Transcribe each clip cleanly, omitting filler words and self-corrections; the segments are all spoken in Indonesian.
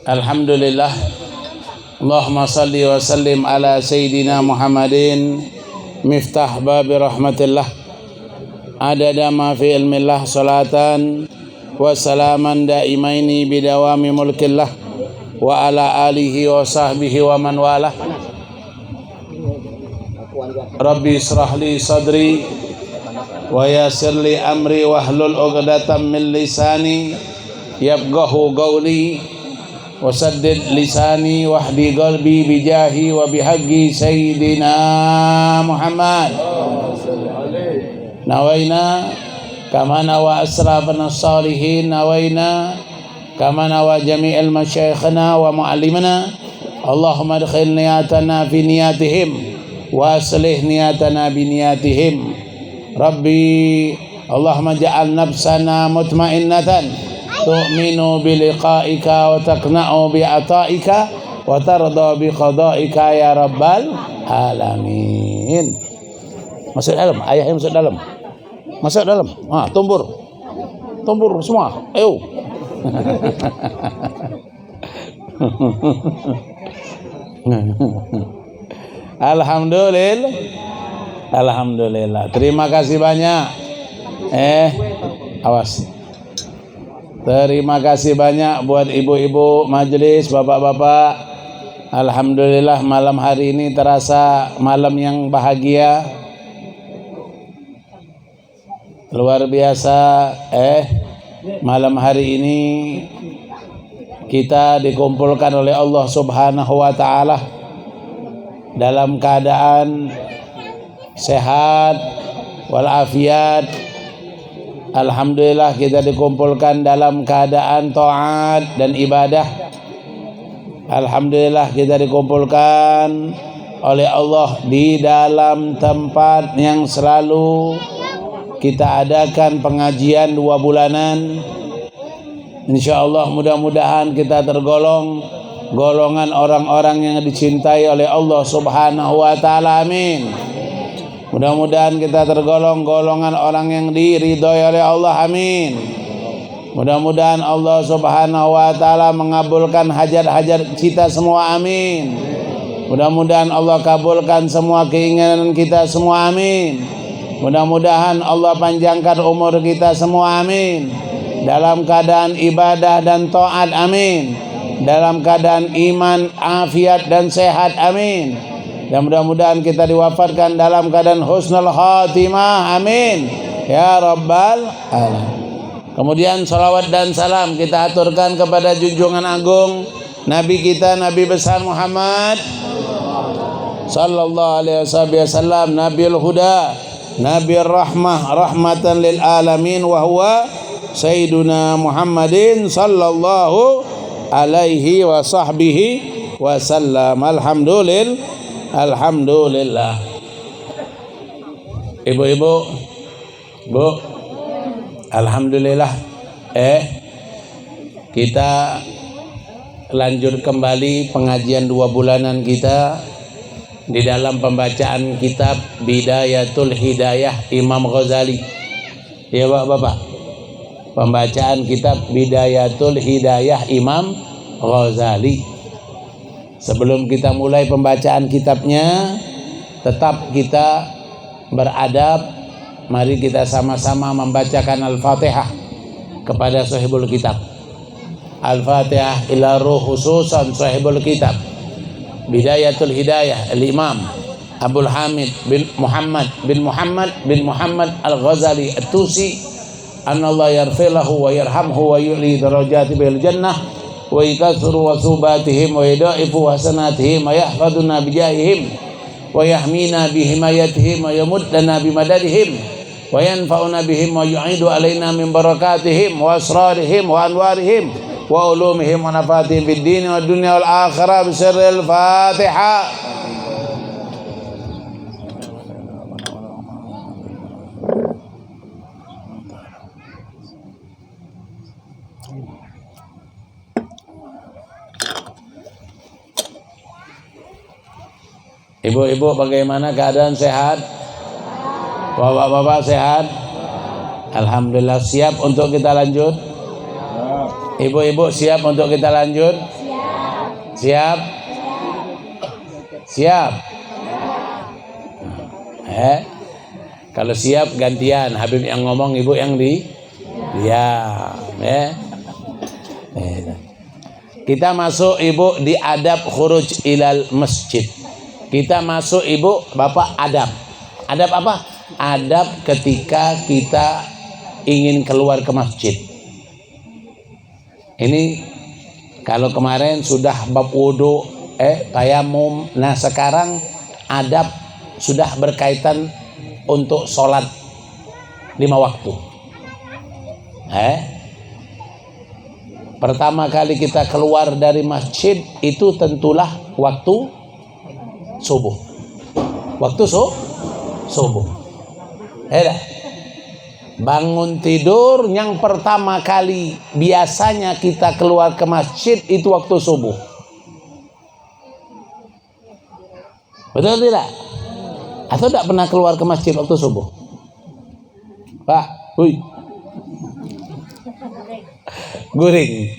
Alhamdulillah. Allahumma salli wa sallim ala Sayyidina Muhammadin miftah babi rahmatillah adada ma fi ilmillah salatan wa salaman daimaini bidawami mulkillah wa ala alihi wa sahbihi wa man walah. Rabbi israh li sadri wa yassir li amri wahlul 'uqdatam min lisani yafqahu qawli wasaddid lisani wahdi qalbi bijahi wa bihaqqi sayyidina Muhammad. Nawaina kama nawa asrafana salihin, nawaina kama nawa jami'al masyayikhna wa mu'allimana. Allahumma adkhil niyatana fi niyatihim wa aslih niyatana bi niyatihim. Rabbi Allahumma ja'al nafsana mutmainnatan tu'minu biliqa'ika wa taqna'u bi'ata'ika wa tarda biqada'ika ya rabbal alamin. Masuk dalam, ayahnya masuk dalam. Masuk dalam. Tumbur. Tumbur semua. Ayo. Alhamdulillah. Alhamdulillah. Terima kasih banyak. Awas. Terima kasih banyak buat ibu-ibu majelis, bapak-bapak. Alhamdulillah malam hari ini terasa malam yang bahagia. Luar biasa. Malam hari ini kita dikumpulkan oleh Allah Subhanahu wa taala dalam keadaan sehat walafiat. Alhamdulillah kita dikumpulkan dalam keadaan taat dan ibadah. Alhamdulillah kita dikumpulkan oleh Allah di dalam tempat yang selalu kita adakan pengajian 2 bulanan. InsyaAllah mudah-mudahan kita tergolong golongan orang-orang yang dicintai oleh Allah Subhanahu wa ta'ala. Amin. Mudah-mudahan kita tergolong golongan orang yang diridhoi oleh Allah. Amin. Mudah-mudahan Allah Subhanahu wa taala mengabulkan hajat-hajat kita semua. Amin. Mudah-mudahan Allah kabulkan semua keinginan kita semua. Amin. Mudah-mudahan Allah panjangkan umur kita semua. Amin. Dalam keadaan ibadah dan taat. Amin. Dalam keadaan iman, afiat dan sehat. Amin. Dan mudah-mudahan kita diwafatkan dalam keadaan husnul khatimah. Amin ya rabbal alamin. Kemudian salawat dan salam kita aturkan kepada junjungan agung Nabi kita, Nabi besar Muhammad sallallahu alaihi wasallam, Nabiul Huda, Nabiur Rahmah, rahmatan lil alamin, wa huwa Sayyiduna Muhammadin sallallahu alaihi wa sahbihi wasallam. Alhamdulillah. Alhamdulillah. Ibu-ibu, Bu, alhamdulillah. Kita lanjut kembali pengajian 2 bulanan kita di dalam pembacaan kitab Bidayatul Hidayah Imam Ghazali. Ya Bapak. Pembacaan kitab Bidayatul Hidayah Imam Ghazali. Sebelum kita mulai pembacaan kitabnya, tetap kita beradab. Mari kita sama-sama membacakan Al-Fatihah kepada sahibul kitab. Al-Fatihah ila ruh khususan sahibul kitab Bidayatul Hidayah Al-Imam Abdul Hamid bin Muhammad bin Muhammad Al-Ghazali At-Tusi. Anallahu yarfilahu wa yarhamhu wa yu'li darajati bil jannah wa yakthuru wasubatihim wa yadaifu hasanatihim wa yahfaduna bijahihim wa yahmina bihimayatihim wa yamuddana bimadadihim wa yanfa'una bihim wa yu'idu alaina min barakatihim wa asrarihim wa anwarihim wa ulumihim wa nafatihim fid din wa dunya wal akhirah bisirril Fatihah. Ibu-ibu bagaimana keadaan, sehat? Bapak-bapak sehat? Alhamdulillah. Siap untuk kita lanjut? Ibu-ibu siap untuk kita lanjut? Siap? Siap? Kalau siap gantian, Habib yang ngomong, ibu yang diam. Kita masuk ibu di adab khuruj ilal masjid. Kita masuk ibu, bapak adab. Adab apa? Adab ketika kita ingin keluar ke masjid. Ini kalau kemarin sudah bab wudu, tayamum. Nah sekarang adab sudah berkaitan untuk sholat 5 waktu. Pertama kali kita keluar dari masjid itu tentulah waktu subuh. Waktu subuh. Bangun tidur yang pertama kali biasanya kita keluar ke masjid itu waktu subuh. Betul tidak? Atau tidak pernah keluar ke masjid waktu subuh? Pak, guring.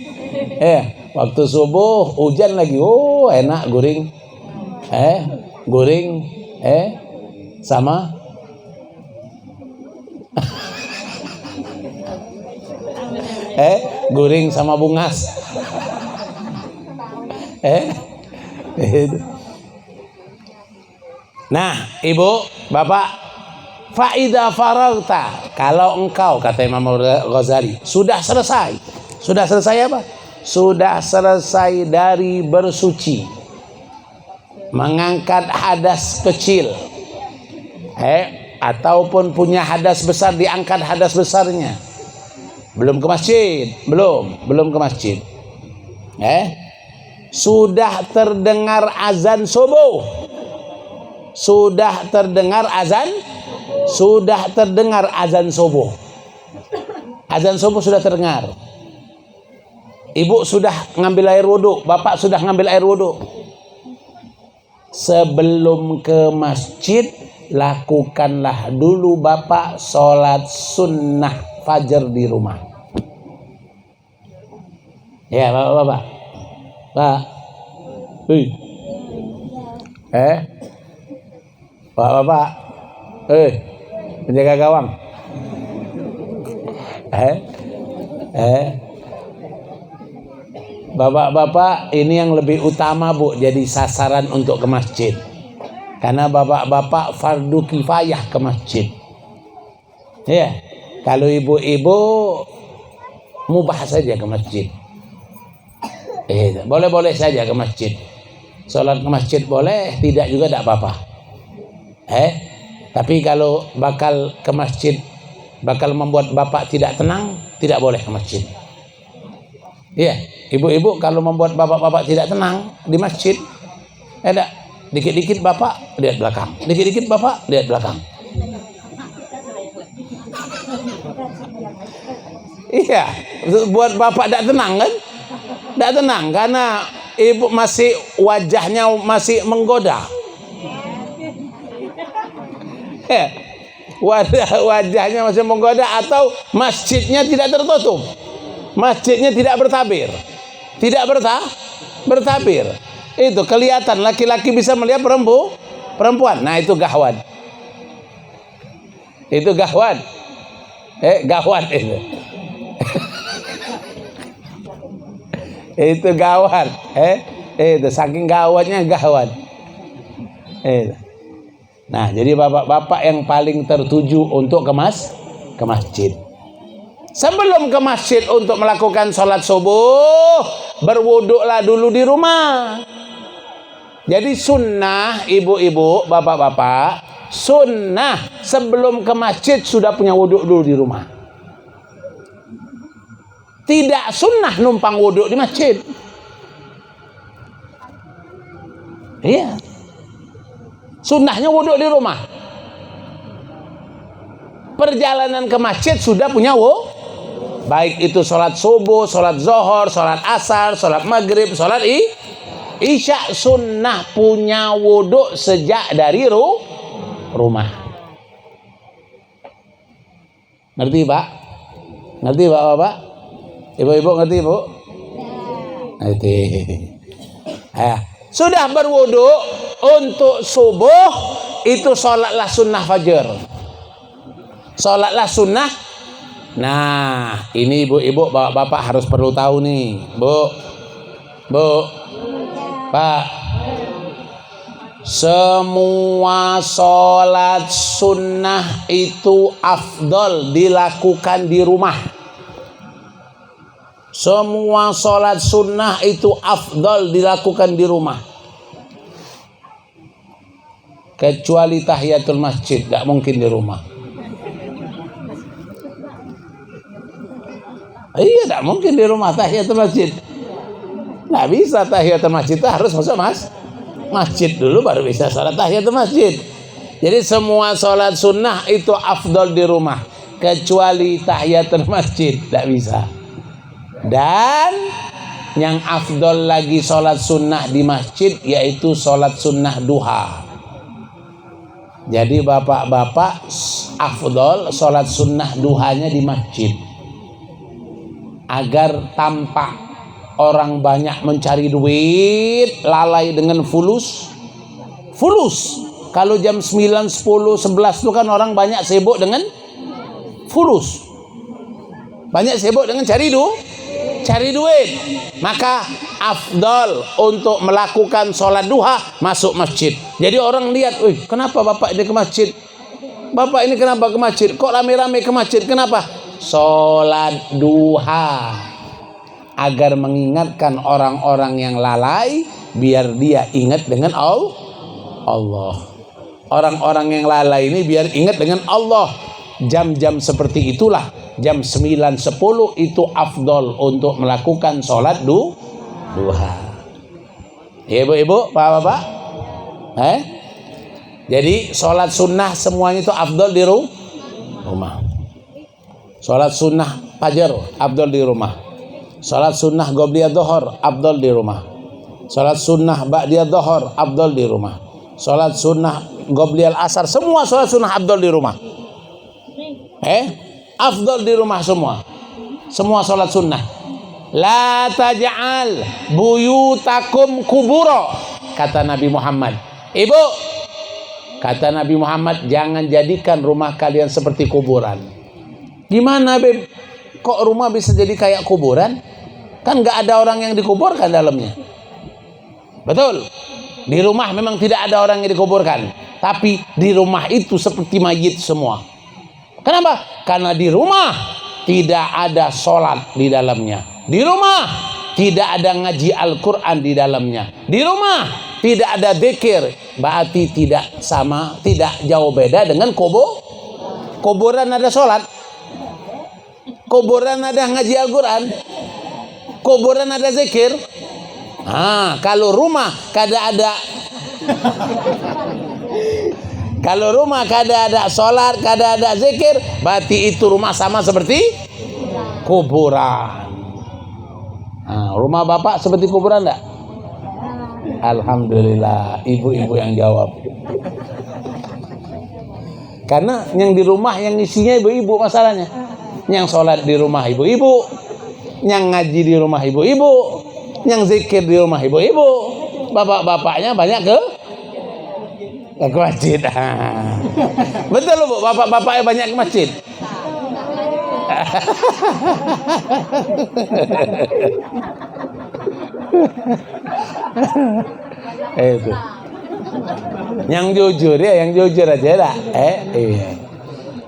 Waktu subuh hujan lagi. Oh, enak guring. Guring sama guring sama bungas. Nah, ibu, bapak, faida faragta, kalau engkau, kata Imam Ghazali, sudah selesai. Sudah selesai apa? Sudah selesai dari bersuci, mengangkat hadas kecil, ataupun punya hadas besar, diangkat hadas besarnya. Belum ke masjid, belum ke masjid. Sudah terdengar azan subuh. Sudah terdengar azan subuh. Azan subuh sudah terdengar. Ibu sudah ngambil air wudu, bapak sudah ngambil air wudu. Sebelum ke masjid, lakukanlah dulu bapak sholat sunnah fajar di rumah. Ya, bapak. Pak. Bapak, penjaga gawang. Bapak-bapak ini yang lebih utama, Bu, jadi sasaran untuk ke masjid. Karena bapak-bapak fardu kifayah ke masjid. Ya, kalau ibu-ibu mubah saja ke masjid. Boleh-boleh saja ke masjid. Sholat ke masjid boleh, tidak juga tidak apa-apa. Tapi kalau bakal ke masjid bakal membuat bapak tidak tenang, tidak boleh ke masjid. Iya, ibu-ibu kalau membuat bapak-bapak tidak tenang di masjid, dikit-dikit bapak lihat belakang, dikit-dikit bapak lihat belakang. Iya, buat bapak tidak tenang kan? Tidak tenang karena ibu masih wajahnya masih menggoda. Wajahnya masih menggoda atau masjidnya tidak tertutup, masjidnya tidak bertabir, bertabir. Itu kelihatan laki-laki bisa melihat perempuan. Nah itu gawat. Itu gawat. Gawat itu. Itu gawat. Itu saking gawatnya gawat. Nah, jadi bapak-bapak yang paling tertuju untuk ke masjid. Sebelum ke masjid untuk melakukan sholat subuh, berwuduklah dulu di rumah. Jadi sunnah, ibu-ibu, bapak-bapak, sunnah sebelum ke masjid sudah punya wuduk dulu di rumah. Tidak sunnah numpang wuduk di masjid. Iya. Sunnahnya wuduk di rumah. Perjalanan ke masjid sudah punya baik itu sholat subuh, sholat zuhur, sholat asar, sholat maghrib, sholat isya, sunnah punya wuduk sejak dari rumah. Ngerti Pak? Ngerti Bapak? Ibu-ibu ngerti, Bu? Ngerti. Sudah berwudu untuk subuh, itu sholatlah sunnah fajar. Sholatlah sunnah. Nah, ini ibu-ibu, bapak-bapak harus perlu tahu nih, Bu, Pak. Semua sholat sunnah itu afdol dilakukan di rumah. Semua sholat sunnah itu afdol dilakukan di rumah. Kecuali tahiyatul masjid, tidak mungkin di rumah. Iya, tidak mungkin di rumah tahiyatul masjid. Nggak bisa tahiyatul masjid, itu harus masuk masjid dulu baru bisa sholat tahiyatul masjid. Jadi semua sholat sunnah itu afdol di rumah, kecuali tahiyatul masjid, tidak bisa. Dan yang afdol lagi sholat sunnah di masjid, yaitu sholat sunnah duha. Jadi bapak-bapak afdol sholat sunnah duhanya di masjid, agar tampak orang banyak mencari duit, lalai dengan fulus. Kalau jam 9, 10, 11 itu kan orang banyak sibuk dengan fulus. Banyak sibuk dengan cari duit. Maka afdal untuk melakukan sholat duha masuk masjid. Jadi orang lihat, kenapa bapak ini ke masjid? Bapak ini kenapa ke masjid? Kok rame-rame ke masjid? Kenapa? Sholat duha, agar mengingatkan orang-orang yang lalai, biar dia ingat dengan Allah. Orang-orang yang lalai ini biar ingat dengan Allah. Jam-jam seperti itulah, jam 9, 10 itu afdol untuk melakukan sholat duha. Ibu-ibu, bapak-bapak, jadi sholat sunnah semuanya itu afdol di rumah. Sholat sunnah fajar afdol di rumah. Sholat sunnah qobliyah dhuhur afdol di rumah. Sholat sunnah ba'diyah dhuhur afdol di rumah. Sholat sunnah qobliyah asar, semua sholat sunnah afdol di rumah. Afdol di rumah semua. Semua sholat sunnah. La taj'al buyutakum kubura, kata Nabi Muhammad. Ibu, kata Nabi Muhammad, jangan jadikan rumah kalian seperti kuburan. Gimana, Beb? Kok rumah bisa jadi kayak kuburan? Kan nggak ada orang yang dikuburkan dalamnya. Betul. Di rumah memang tidak ada orang yang dikuburkan, tapi di rumah itu seperti mayit semua. Kenapa? Karena di rumah tidak ada sholat di dalamnya. Di rumah tidak ada ngaji Al-Quran di dalamnya. Di rumah tidak ada zikir. Berarti tidak jauh beda dengan kuburan ada sholat. Kuburan ada ngaji Al-Quran. Kuburan ada zikir. Kalau rumah kalau rumah kada ada sholat, kada ada zikir, berarti itu rumah sama seperti kuburan. Rumah bapak seperti kuburan enggak? Alhamdulillah, ibu-ibu yang jawab. Karena yang di rumah yang isinya ibu-ibu masalahnya. Yang sholat di rumah ibu-ibu, yang ngaji di rumah ibu-ibu, yang zikir di rumah ibu-ibu. Bapak-bapaknya banyak ke masjid. Betul loh, Bu, bapak-bapaknya banyak ke masjid. Itu. Yang jujur ya, yang jujur aja lah.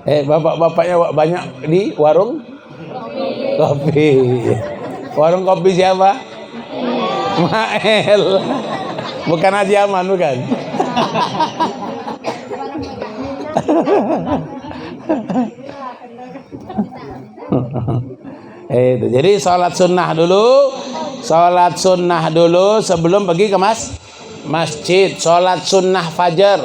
Bapak-bapaknya banyak di warung kopi. Warung kopi siapa? Mael. Bukan Haji Aman, bukan. Jadi sholat sunnah dulu sebelum pergi ke masjid. Sholat sunnah fajar.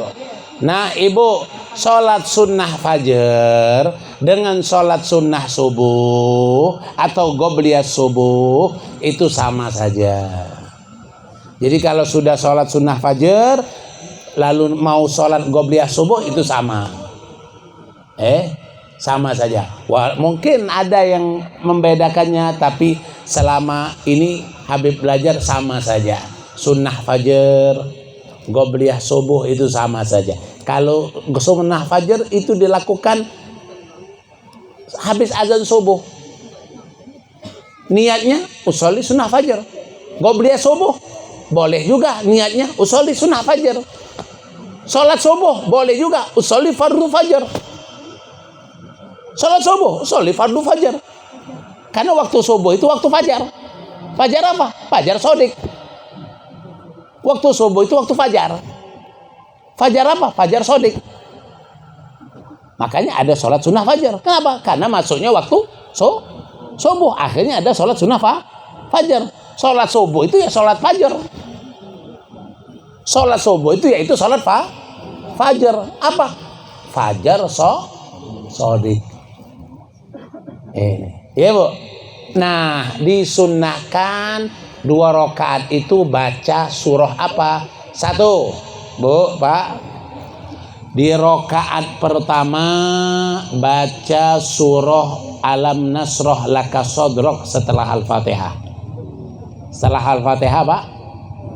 Nah, ibu, sholat sunnah fajar dengan sholat sunnah subuh atau qobliyah subuh itu sama saja. Jadi kalau sudah sholat sunnah fajar lalu mau sholat qobliyah subuh itu sama. sama saja. Mungkin ada yang membedakannya, tapi selama ini Habib belajar sama saja. Sunnah fajar, qobliyah subuh itu sama saja. Kalau sunnah fajar itu dilakukan habis azan subuh, niatnya usolli sunnah fajar. Qobliyah subuh boleh juga niatnya usolli sunnah fajar. Sholat subuh boleh juga usolli fardu fajar. Sholat subuh usolli fardu fajar. Karena waktu subuh itu waktu fajar. Fajar apa? Fajar sodik. Waktu subuh itu waktu fajar. Fajar apa? Fajar sodik. Makanya ada sholat sunnah fajar. Kenapa? Karena masuknya waktu subuh. Akhirnya ada sholat sunnah fajar. Sholat subuh itu ya sholat fajar. Sholat subuh itu yaitu sholat fajar. Apa? Fajar sodik. Ini, ya Bu. Nah, disunnahkan 2 rakaat itu baca surah apa? 1, Bu, Pak. Di rakaat pertama baca surah Alam Nasrah Laka Sodrok setelah Al-Fatihah. Setelah Al-Fatihah, Pak,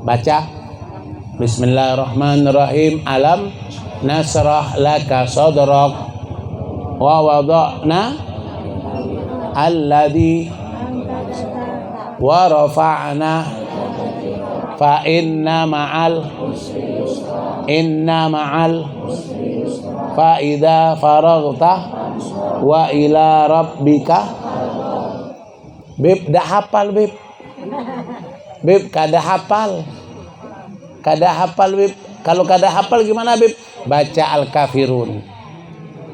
baca Bismillahirrahmanirrahim. Alam Nasrah Laka Sodrok wa wada'na alladhi wa rafa'na fa inna ma'al fa idza faraghta wa ila rabbika. Beb, dah hafal Beb. Beb, kada hafal Beb. Kalau kada hafal gimana Beb? Baca Al-Kafirun.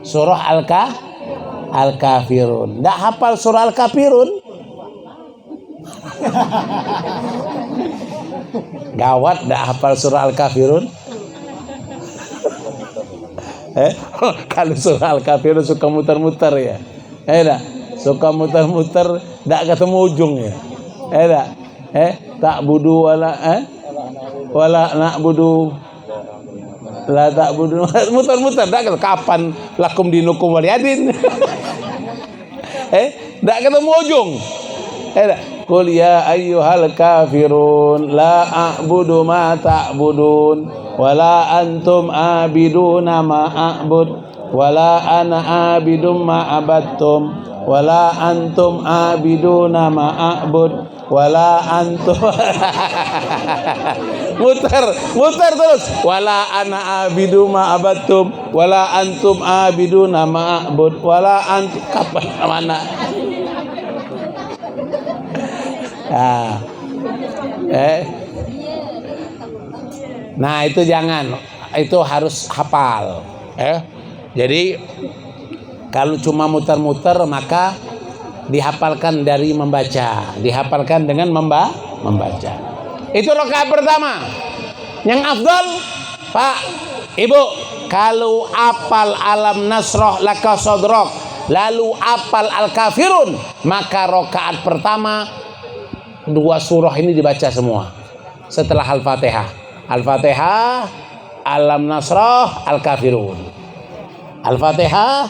Surah Al-Kafirun. Nggak hafal surah Al-Kafirun? Gawat, nggak hafal surah Al-Kafirun? Kalau surah Al-Kafirun suka muter-muter ya. Suka muter-muter, nggak ketemu ujung ya. Tak budu wala nak budu. La tak budu muter-muter dak kapan lakum dinukum waliyadin. Dak ketemu ujung. Qul ya ayyuhal kafirun la a'budu ma ta'budun wala antum abiduna ma a'bud wala ana abidum ma abattum wala antum abiduna ma a'bud wala antum muter terus wala ana abidu ma abattum wala antum abiduna ma a'bud wala antum kapan mana. Nah itu jangan, itu harus hafal. Jadi kalau cuma muter-muter maka dihafalkan dari membaca, dihafalkan dengan membaca. Itu rakaat pertama. Yang afdal, Pak, Ibu, kalau apal Alam Nasrah Laka Sodrok, lalu apal Al-Kafirun, maka rakaat pertama 2 surah ini dibaca semua setelah Al-Fatihah. Al-Fatihah, Alam Nasrah, Al-Kafirun. Al-Fatihah,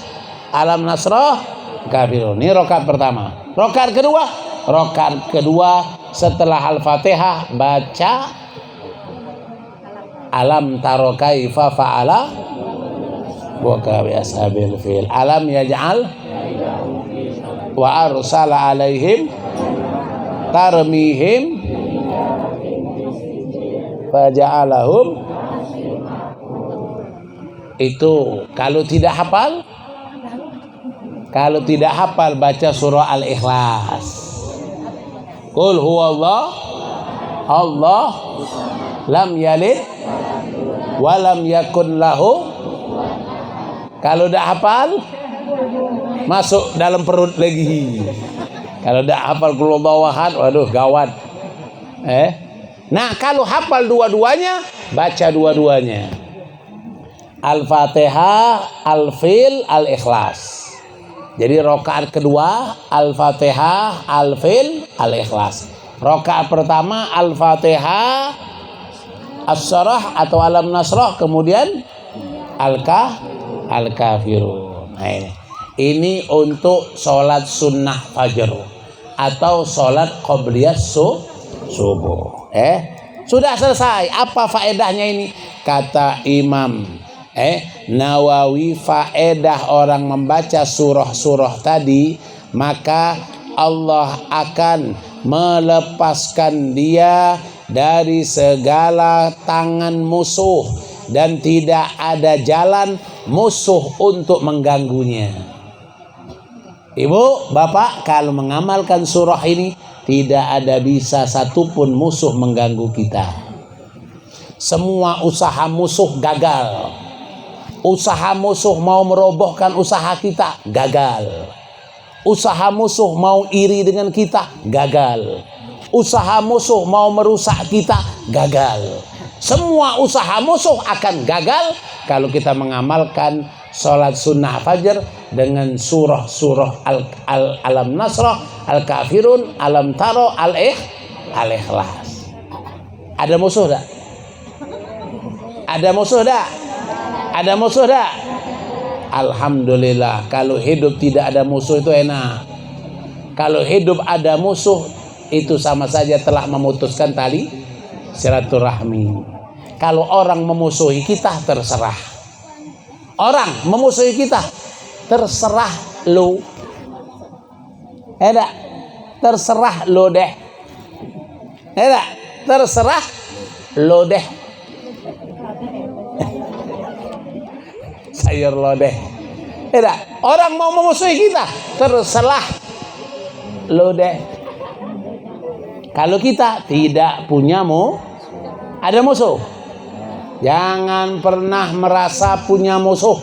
Alam Nasrah, Kafirun. Ini rakaat pertama. Rakaat kedua setelah Al-Fatihah baca Alam taro kaifa fa'ala wa bi ashabil fil. Alam yaj'al wa arsala alaihim tarmihim faja'alahum. Itu kalau tidak hafal baca surah Al-Ikhlas. Qul huwallah Allah lam yalid wa lam yakun lahu. Kalau tidak hafal masuk dalam perut lagi. Kalau tidak hafal qul huwallahu ahad, waduh gawat. Nah, kalau hafal dua-duanya, baca dua-duanya. Al-Fatihah, Al-Fil, Al-Ikhlas. Jadi rakaat kedua Al-Fatihah, Al-Fil, Al-Ikhlas. Rakaat pertama Al-Fatihah, As-Sarah atau Alam Nasrah, kemudian Al-Kafirun. Nah, Ini untuk sholat sunnah fajar atau sholat qobliyah subuh. Sudah selesai. Apa faedahnya ini? Kata Imam Nawawi, faedah orang membaca surah-surah tadi, maka Allah akan melepaskan dia dari segala tangan musuh dan tidak ada jalan musuh untuk mengganggunya. Ibu, bapak, kalau mengamalkan surah ini tidak ada bisa satupun musuh mengganggu kita. Semua usaha musuh gagal. Usaha musuh mau merobohkan usaha kita gagal. Usaha musuh mau iri dengan kita gagal. Usaha musuh mau merusak kita gagal. Semua usaha musuh akan gagal kalau kita mengamalkan sholat sunnah fajar dengan surah-surah Alam Nasrah, Al-Kafirun, Alam Taro, Al-Ikhlas. Ada musuh tak? Ada musuh tak? Ada musuh tak? Alhamdulillah, kalau hidup tidak ada musuh itu enak. Kalau hidup ada musuh itu sama saja telah memutuskan tali silaturahmi. Kalau orang memusuhi kita, terserah. Orang memusuhi kita, terserah lo. Tidak, terserah lo deh. Tidak, terserah lo deh. Sayur lo deh. Tidak, orang mau memusuhi kita, terserah lo deh. Kalau kita tidak punya ada musuh, jangan pernah merasa punya musuh.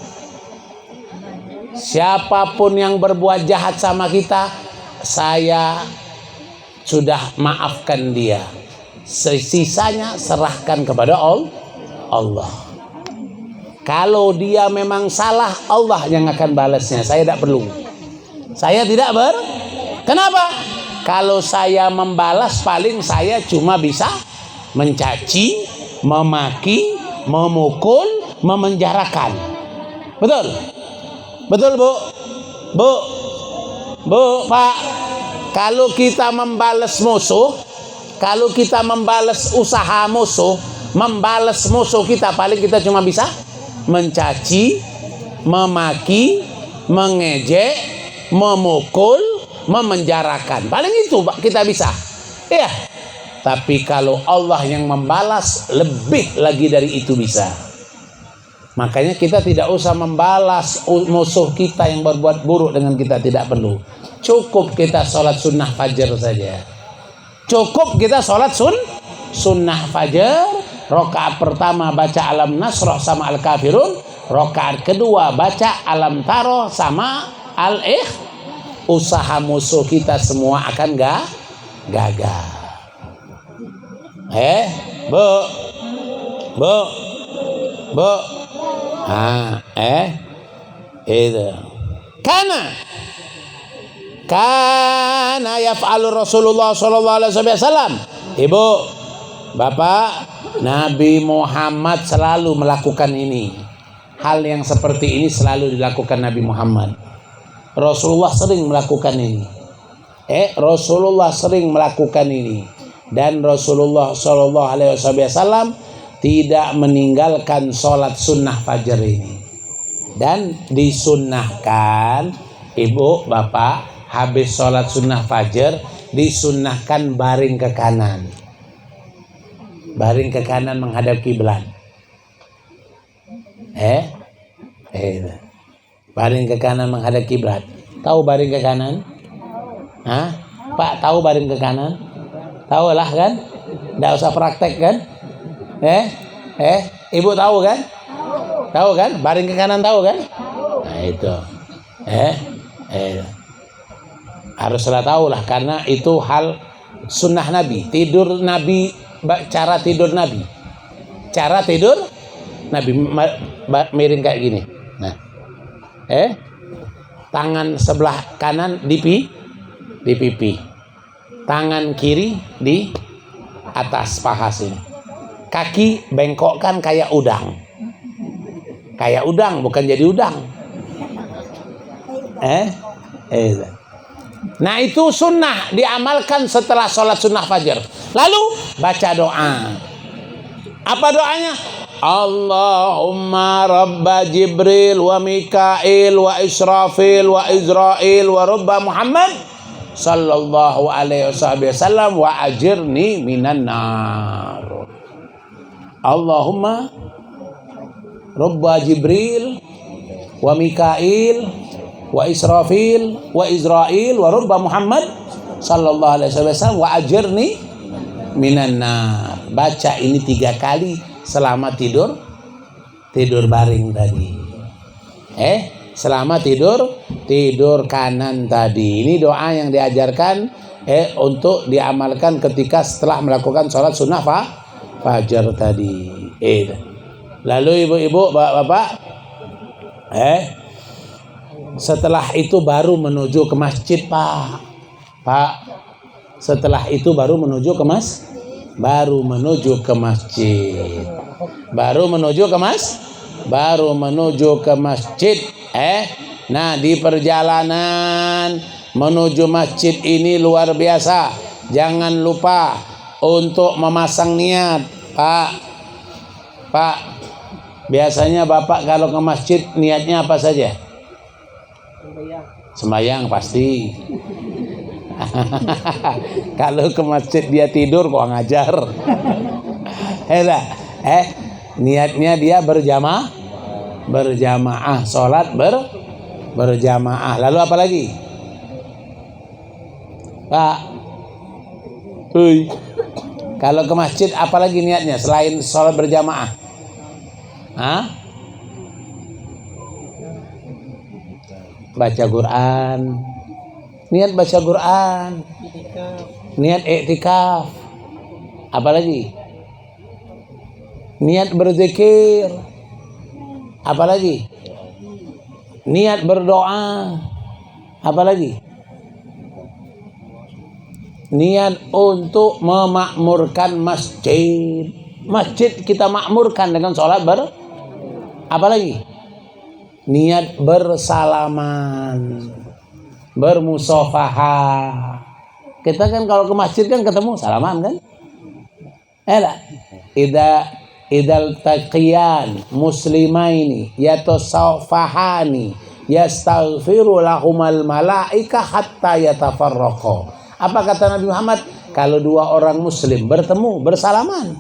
Siapapun yang berbuat jahat sama kita, saya sudah maafkan dia. Sisanya serahkan kepada Allah. Kalau dia memang salah, Allah yang akan balasnya. Saya tidak perlu. Saya tidak Kenapa? Kalau saya membalas, paling saya cuma bisa mencaci, memaki, memukul, memenjarakan. Betul? Betul, Bu? Bu, Pak. Kalau kita membalas musuh, kalau kita membalas usaha musuh, membalas musuh kita, paling kita cuma bisa mencaci, memaki, mengejek, memukul, memenjarakan. Paling itu kita bisa. Iya. Tapi kalau Allah yang membalas, lebih lagi dari itu bisa. Makanya kita tidak usah membalas musuh kita yang berbuat buruk dengan kita, tidak perlu. Cukup kita sholat sunnah fajar saja. Cukup kita sholat sunnah fajar. Rakaat pertama baca Alam Nasrah sama Al-Kafirun. Rakaat kedua baca Alam Taro sama Al-Ikhlas. Usaha musuh kita semua akan gagal. Bu. Itu. Kana yaf'alu Rasulullah sallallahu alaihi wasallam. Ibu, Bapak, Nabi Muhammad selalu melakukan ini. Hal yang seperti ini selalu dilakukan Nabi Muhammad. Rasulullah sering melakukan ini. Rasulullah sering melakukan ini. Dan Rasulullah sallallahu alaihi wasallam tidak meninggalkan sholat sunnah fajar ini. Dan disunnahkan, Ibu, Bapak, habis sholat sunnah fajar, disunnahkan baring ke kanan. Baring ke kanan menghadap kiblat. Baring ke kanan menghadap kiblat. Tahu baring ke kanan? Hah? Pak, tahu baring ke kanan? Tahu lah kan? Nggak usah praktek kan? Ibu tahu kan? Tahu kan? Baring ke kanan tahu kan? Nah itu. Haruslah tahu lah, karena itu hal sunnah Nabi. Tidur Nabi, cara tidur Nabi. Cara tidur Nabi miring kayak gini. Nah. Tangan sebelah kanan di pipi. Tangan kiri di atas paha sini. Kaki bengkokkan kayak udang. Kayak udang, bukan jadi udang. Nah itu sunnah diamalkan setelah sholat sunnah fajar. Lalu baca doa. Apa doanya? Allahumma rabba Jibril wa Mikail wa Israfil wa Izrail wa rabba Muhammad sallallahu alaihi wasallam wa ajirni minan nar. Allahumma rabba Jibril wa Mikail wa Israfil wa Izrail wa rabba Muhammad sallallahu alaihi wasallam wa ajirni minan nar. Baca ini 3 kali selama tidur baring tadi. Selama tidur kanan tadi. Ini doa yang diajarkan untuk diamalkan ketika setelah melakukan sholat sunnah fajar tadi. Lalu ibu-ibu, bapak-bapak, setelah itu baru menuju ke masjid, Pak. Setelah itu baru menuju ke masjid. Baru menuju ke masjid. Nah, di perjalanan menuju masjid ini luar biasa. Jangan lupa untuk memasang niat, Pak. Biasanya Bapak kalau ke masjid niatnya apa saja? Sembahyang pasti. Kalau ke masjid dia tidur kok ngajar. Niatnya dia berjamaah, sholat berjamaah. Lalu apa lagi, Pak? Kalau ke masjid apa lagi niatnya selain sholat berjamaah? Baca Quran. Niat baca Quran, niat iktikaf, apalagi? Niat berzikir, apalagi? Niat berdoa, apalagi? Niat untuk memakmurkan masjid. Masjid kita makmurkan dengan sholat apalagi? Niat bersalaman, bermusafahah. Kita kan kalau ke masjid kan ketemu salaman kan? Idal taqiyan muslimaini yatasafahani yastaghfiru lahumal malaika hatta yatafarraqa. Apa kata Nabi Muhammad? Kalau 2 orang muslim bertemu bersalaman,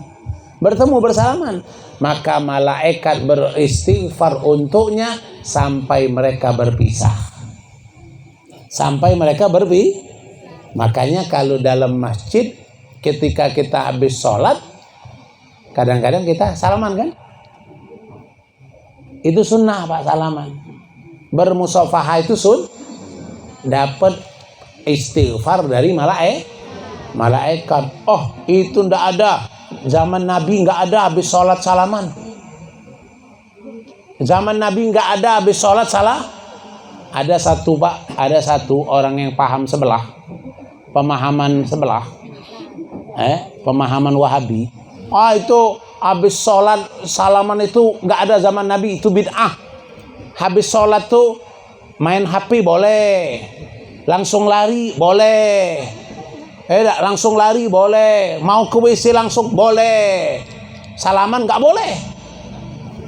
maka malaikat beristighfar untuknya sampai mereka berpisah. Makanya kalau dalam masjid ketika kita habis sholat kadang-kadang kita salaman kan? Itu sunnah, Pak, salaman. Bermusafahah itu dapat istighfar dari malaikat. Oh, itu ndak ada. Zaman Nabi nggak ada habis sholat salaman. Zaman Nabi nggak ada habis sholat salah. Ada satu orang yang paham pemahaman sebelah, pemahaman Wahabi. Itu habis sholat salaman itu nggak ada zaman Nabi, itu bid'ah. Habis sholat tuh main HP boleh, langsung lari boleh, langsung lari boleh, mau ke WC langsung boleh, salaman nggak boleh.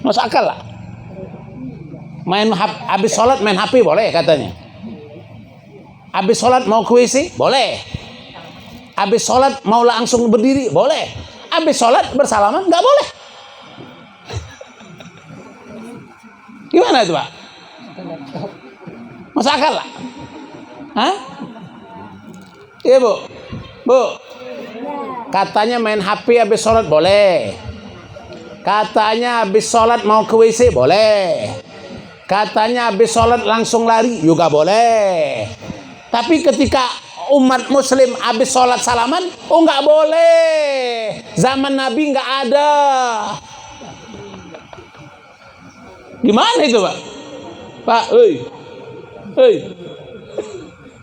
Masuk akal lah. Habis sholat main HP boleh katanya. Habis sholat mau ke WC boleh. Habis sholat mau langsung berdiri boleh. Habis sholat bersalaman nggak boleh. Gimana itu, Pak? Masuk akal lah? Iya, Bu. Katanya main HP habis sholat boleh. Katanya habis sholat mau ke WC boleh. Katanya habis sholat langsung lari juga boleh. Tapi ketika umat muslim habis sholat salaman, nggak boleh. Zaman Nabi nggak ada. Gimana itu, Pak?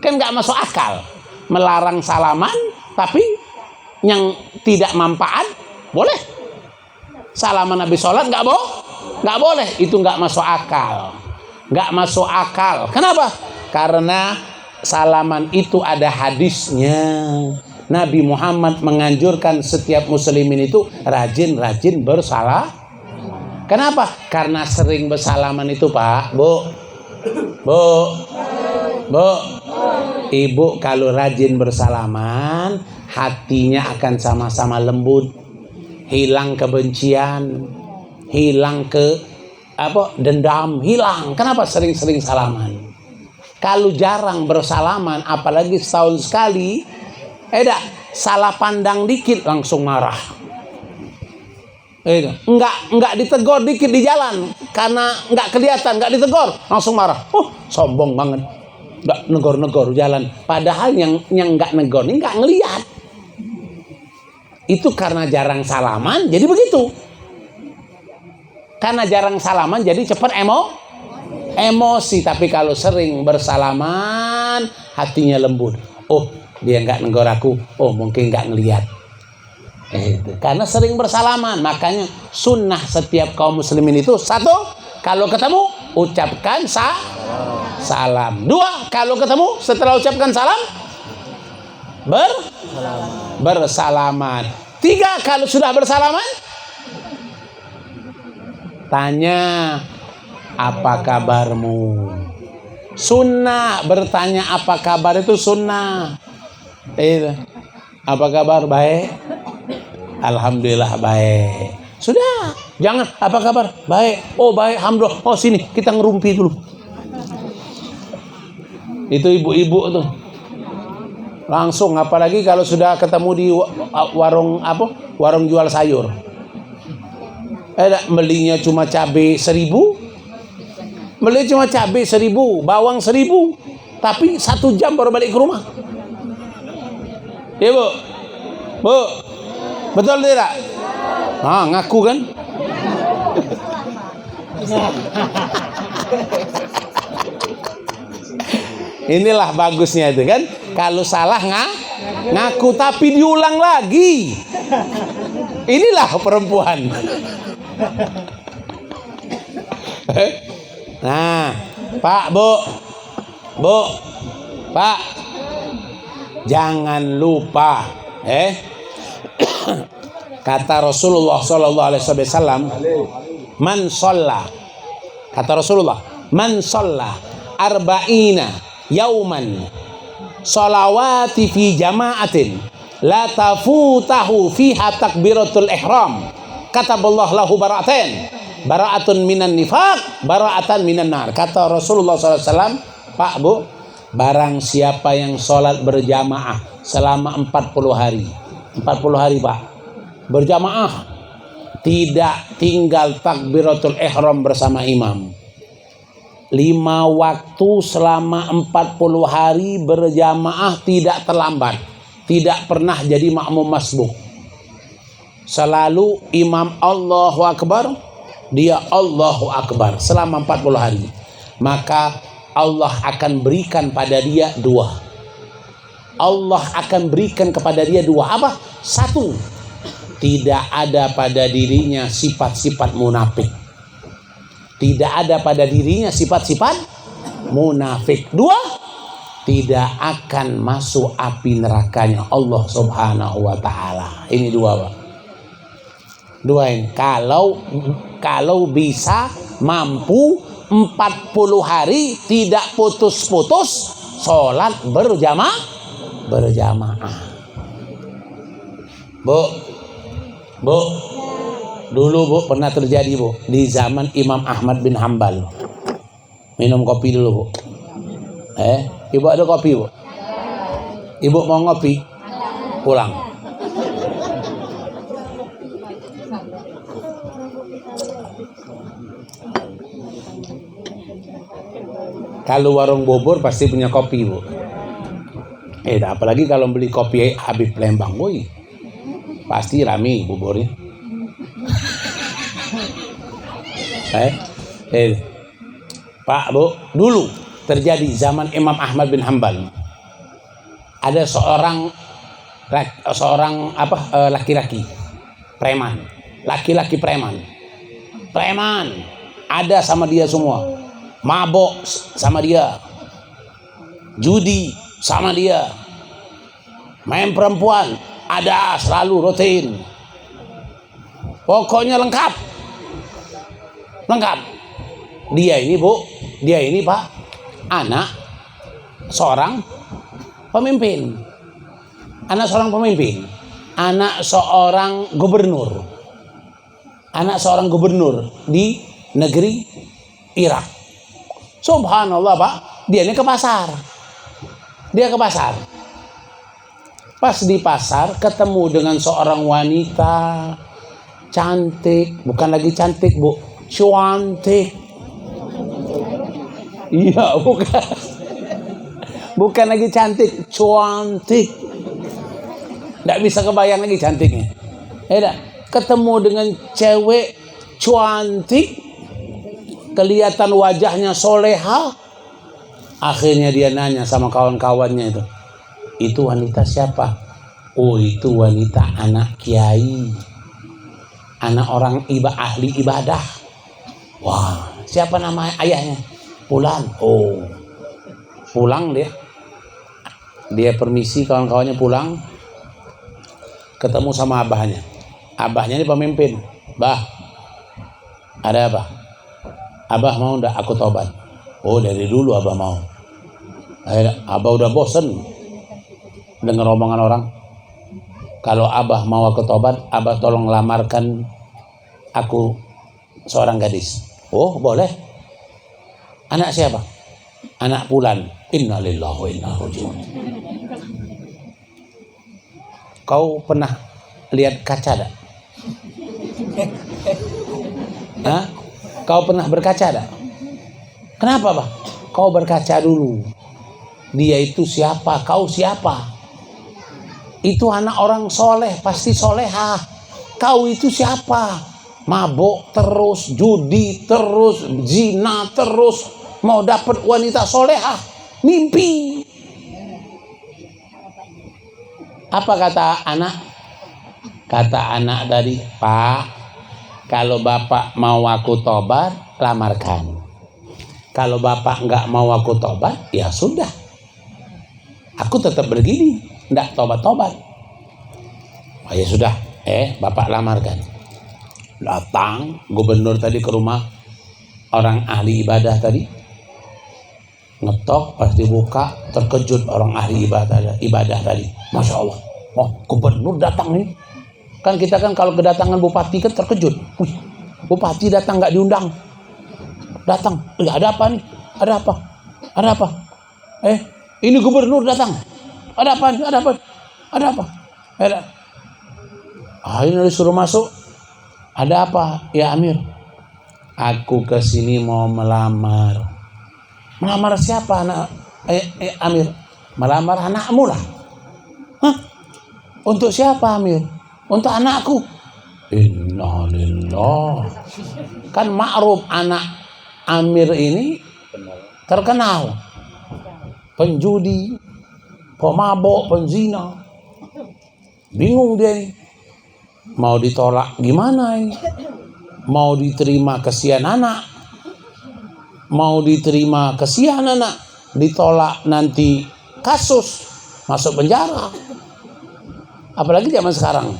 Kan nggak masuk akal. Melarang salaman, tapi yang tidak manfaat boleh. Salaman habis sholat nggak boleh. Itu nggak masuk akal. Nggak masuk akal. Kenapa? Karena salaman itu ada hadisnya. Nabi Muhammad menganjurkan setiap muslimin itu rajin-rajin bersalah. Kenapa? Karena sering bersalaman itu, Pak, Bu, Ibu kalau rajin bersalaman, hatinya akan sama-sama lembut, hilang kebencian, hilang dendam, hilang. Kenapa? Sering-sering salaman. Kalau jarang bersalaman, apalagi setahun sekali, salah pandang dikit langsung marah. Enggak ditegur dikit di jalan, karena enggak kelihatan, enggak ditegur, langsung marah. Sombong banget. Enggak negor-negor jalan. Padahal yang enggak negor ini enggak ngelihat. Itu karena jarang salaman, jadi begitu. Karena jarang salaman, jadi cepat emosi. Tapi kalau sering bersalaman, hatinya lembut. Dia enggak negor aku. Mungkin enggak ngelihat. Karena sering bersalaman. Makanya sunnah setiap kaum muslimin itu, satu, kalau ketemu ucapkan salam. Dua, kalau ketemu setelah ucapkan salam bersalaman. Tiga, kalau sudah bersalaman tanya apa kabarmu. Sunnah bertanya apa kabar itu sunnah. Apa kabar? Baik. Alhamdulillah baik. Sudah, jangan apa kabar? Baik. Baik, alhamdulillah. Sini kita ngerumpi dulu. Itu ibu-ibu tuh. Langsung, apalagi kalau sudah ketemu di warung jual sayur. Belinya cuma cabai 1.000. Beli cuma cabai 1.000, bawang 1.000. Tapi 1 jam baru balik ke rumah. Ya, Bu. Betul tidak? Ngaku kan? Inilah bagusnya itu kan. Kalau salah ngaku tapi diulang lagi. Inilah perempuan. Nah, Pak, Bu, Pak, jangan lupa, kata Rasulullah SAW, kata Rasulullah, man sholla arba'ina yauman sholawati fi jama'atin la tafutahu fiha takbiratul ihram kataballahu lahu bara'atun minan nifaq bara'atan minan nar. Kata Rasulullah SAW, Pak, Bu, barang siapa yang sholat berjamaah selama 40 hari, Pak, berjamaah, tidak tinggal takbiratul ihram bersama imam, 5 waktu selama 40 hari berjamaah, tidak terlambat, tidak pernah jadi makmum masbuk, selalu imam Allahu Akbar, dia Allahu Akbar selama 40 hari, maka Allah akan berikan pada dia 2. Allah akan berikan kepada dia 2 apa? 1, tidak ada pada dirinya sifat-sifat munafik. Tidak ada pada dirinya sifat-sifat munafik. 2, tidak akan masuk api nerakanya Allah Subhanahu wa taala. Ini 2, Pak. 2 ini. Kalau bisa mampu 40 hari tidak putus-putus sholat berjamaah. Bu, dulu Bu pernah terjadi, Bu, di zaman Imam Ahmad bin Hambal. Minum kopi dulu, Bu. Ibu ada kopi, Bu? Ibu mau ngopi? Pulang. Kalau warung bubur pasti punya kopi, Bu. Apalagi kalau beli kopi Habib Lembang, boy, pasti rame buburnya. Pak, Bu, dulu terjadi zaman Imam Ahmad bin Hambal. Ada seorang laki-laki preman, preman ada sama dia semua, mabok sama dia, judi sama dia, main perempuan ada selalu rutin, pokoknya lengkap. Dia ini Pak, anak seorang pemimpin, anak seorang gubernur di negeri Irak. Subhanallah Pak, dia ke pasar. Pas di pasar ketemu dengan seorang wanita cantik, bukan lagi cantik Bu, cuantik. Iya, bukan lagi cantik, cuantik. Nggak bisa kebayang lagi cantiknya. Ketemu dengan cewek cuantik, kelihatan wajahnya soleha. Akhirnya dia nanya sama kawan-kawannya itu wanita siapa? Oh, itu wanita anak kiai, anak orang ahli ibadah. Wah, siapa nama ayahnya? Fulan. Oh, pulang dia permisi, kawan-kawannya pulang, ketemu sama abahnya ini pemimpin. Bah, ada apa? Abah mau ndak aku tobat? Oh, dari dulu abah mau. Abah udah bosen dengar omongan orang. Kalau abah mau aku tobat, abah tolong lamarkan aku seorang gadis. Oh, boleh. Anak siapa? Anak Fulan. Innalillahi wa inna ilaihi raji'un. Kau pernah lihat kaca tak? Kau pernah berkaca tak? Kenapa Pak? Kau berkaca dulu. Dia itu siapa? Kau siapa? Itu anak orang soleh, pasti solehah. Kau itu siapa? Mabuk terus, judi terus, zina terus, mau dapat wanita solehah, mimpi. Apa kata anak? Kata anak tadi, Pak, kalau bapak mau aku tobat, lamarkan. Kalau bapak nggak mau aku tobat, ya sudah, aku tetap begini, nggak tobat-tobat. Oh ya sudah, bapak lamarkan. Datang gubernur tadi ke rumah orang ahli ibadah tadi, ngetok, pas dibuka terkejut orang ahli ibadah tadi. Masya Allah, oh gubernur datang nih. Kan kita kalau kedatangan bupati kan terkejut. Wih, bupati datang nggak diundang. Datang, ada apa nih? Ada apa? Ini gubernur datang. Ada apa? Ini disuruh masuk. Ada apa? Ya Amir, aku kesini mau melamar. Melamar siapa anak? Amir, melamar anakmu lah. Hah? Untuk siapa Amir? Untuk anakku. Innalillah. Kan ma'ruf anak Amir ini terkenal penjudi, pemabok, penzina. Bingung dia nih. Mau ditolak gimana ini? Mau diterima kesian anak. Ditolak nanti kasus, masuk penjara. Apalagi zaman sekarang.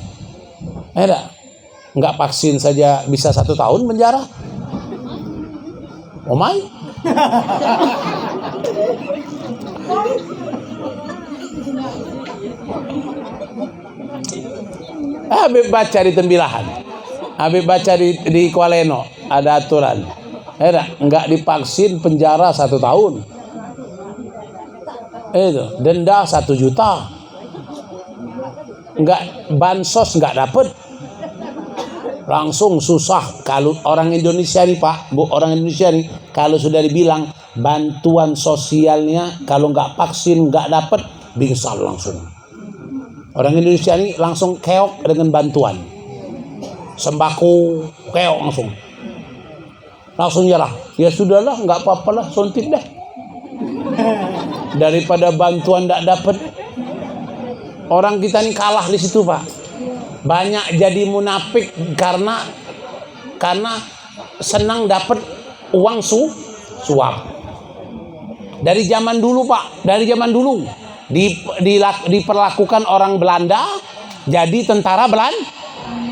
Nggak vaksin saja bisa 1 tahun penjara. Oh my. Habib baca di Tembilahan, Habib baca di Kualeno ada aturan. Nggak divaksin penjara 1 tahun. Itu denda 1 juta. Nggak bansos nggak dapet, langsung susah. Kalau orang Indonesia nih Pak, Bu, orang Indonesia nih kalau sudah dibilang bantuan sosialnya kalau nggak vaksin nggak dapet, pingsan langsung. Orang Indonesia ini langsung keok dengan bantuan sembako, keok langsung nyerah. Ya sudahlah, nggak apa-apa lah, suntik deh daripada bantuan nggak dapet. Orang kita ini kalah di situ Pak. Banyak jadi munafik karena senang dapat uang suap. Dari zaman dulu Pak, dari zaman dulu diperlakukan orang Belanda jadi tentara Belanda,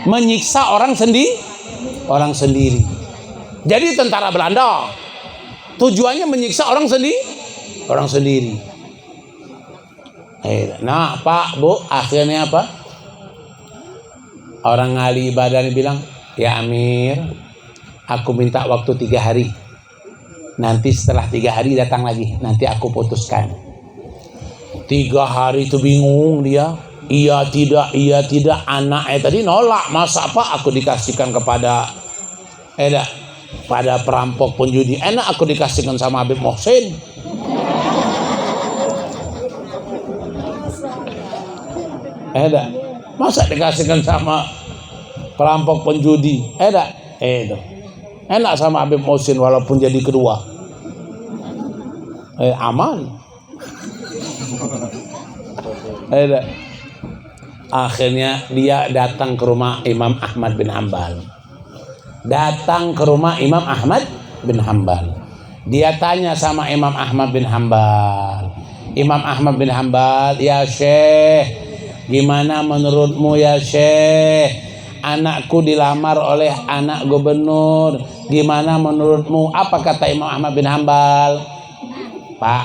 menyiksa orang sendiri. Jadi tentara Belanda tujuannya menyiksa orang sendiri. Nah Pak Bu, akhirnya apa? Orang ahli ibadah ini bilang, ya Amir, aku minta waktu 3 hari. Nanti setelah 3 hari datang lagi, nanti aku putuskan. 3 hari itu bingung dia. Iya tidak. Anaknya tadi nolak. Masa apa aku dikasihkan kepada pada perampok penjudi? Enak aku dikasihkan sama Habib Mohsin. Masa dikasihkan sama perampok penjudi? Enak sama Habib Mohsin walaupun jadi kedua. Aman. Akhirnya dia datang ke rumah Imam Ahmad bin Hambal. Dia tanya sama Imam Ahmad bin Hambal. Imam Ahmad bin Hambal, ya Syekh, gimana menurutmu ya Syekh? Anakku dilamar oleh anak gubernur. Gimana menurutmu? Apa kata Imam Ahmad bin Hambal? Pak,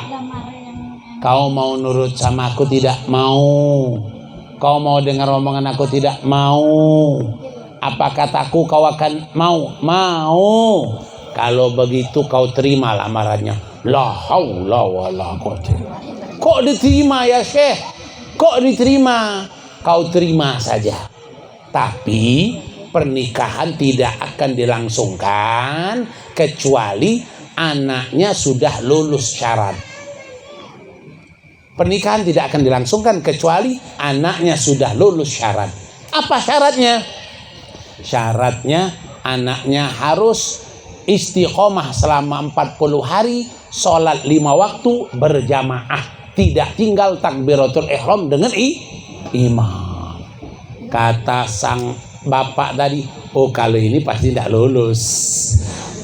kau mau nurut sama aku? Tidak mau. Kau mau dengar omongan aku? Tidak mau. Apa kataku kau akan mau? Mau. Kalau begitu kau terima lamarannya. La haula wala quwwata. Kok diterima ya Syekh? Kok diterima? Kau terima saja. Tapi pernikahan tidak akan dilangsungkan kecuali anaknya sudah lulus syarat. Pernikahan tidak akan dilangsungkan kecuali anaknya sudah lulus syarat. Apa syaratnya? Syaratnya anaknya harus istiqomah selama 40 hari, sholat 5 waktu berjamaah, tidak tinggal takbiratul ihram dengan imam. Kata sang bapak tadi, oh kalau ini pasti tidak lulus,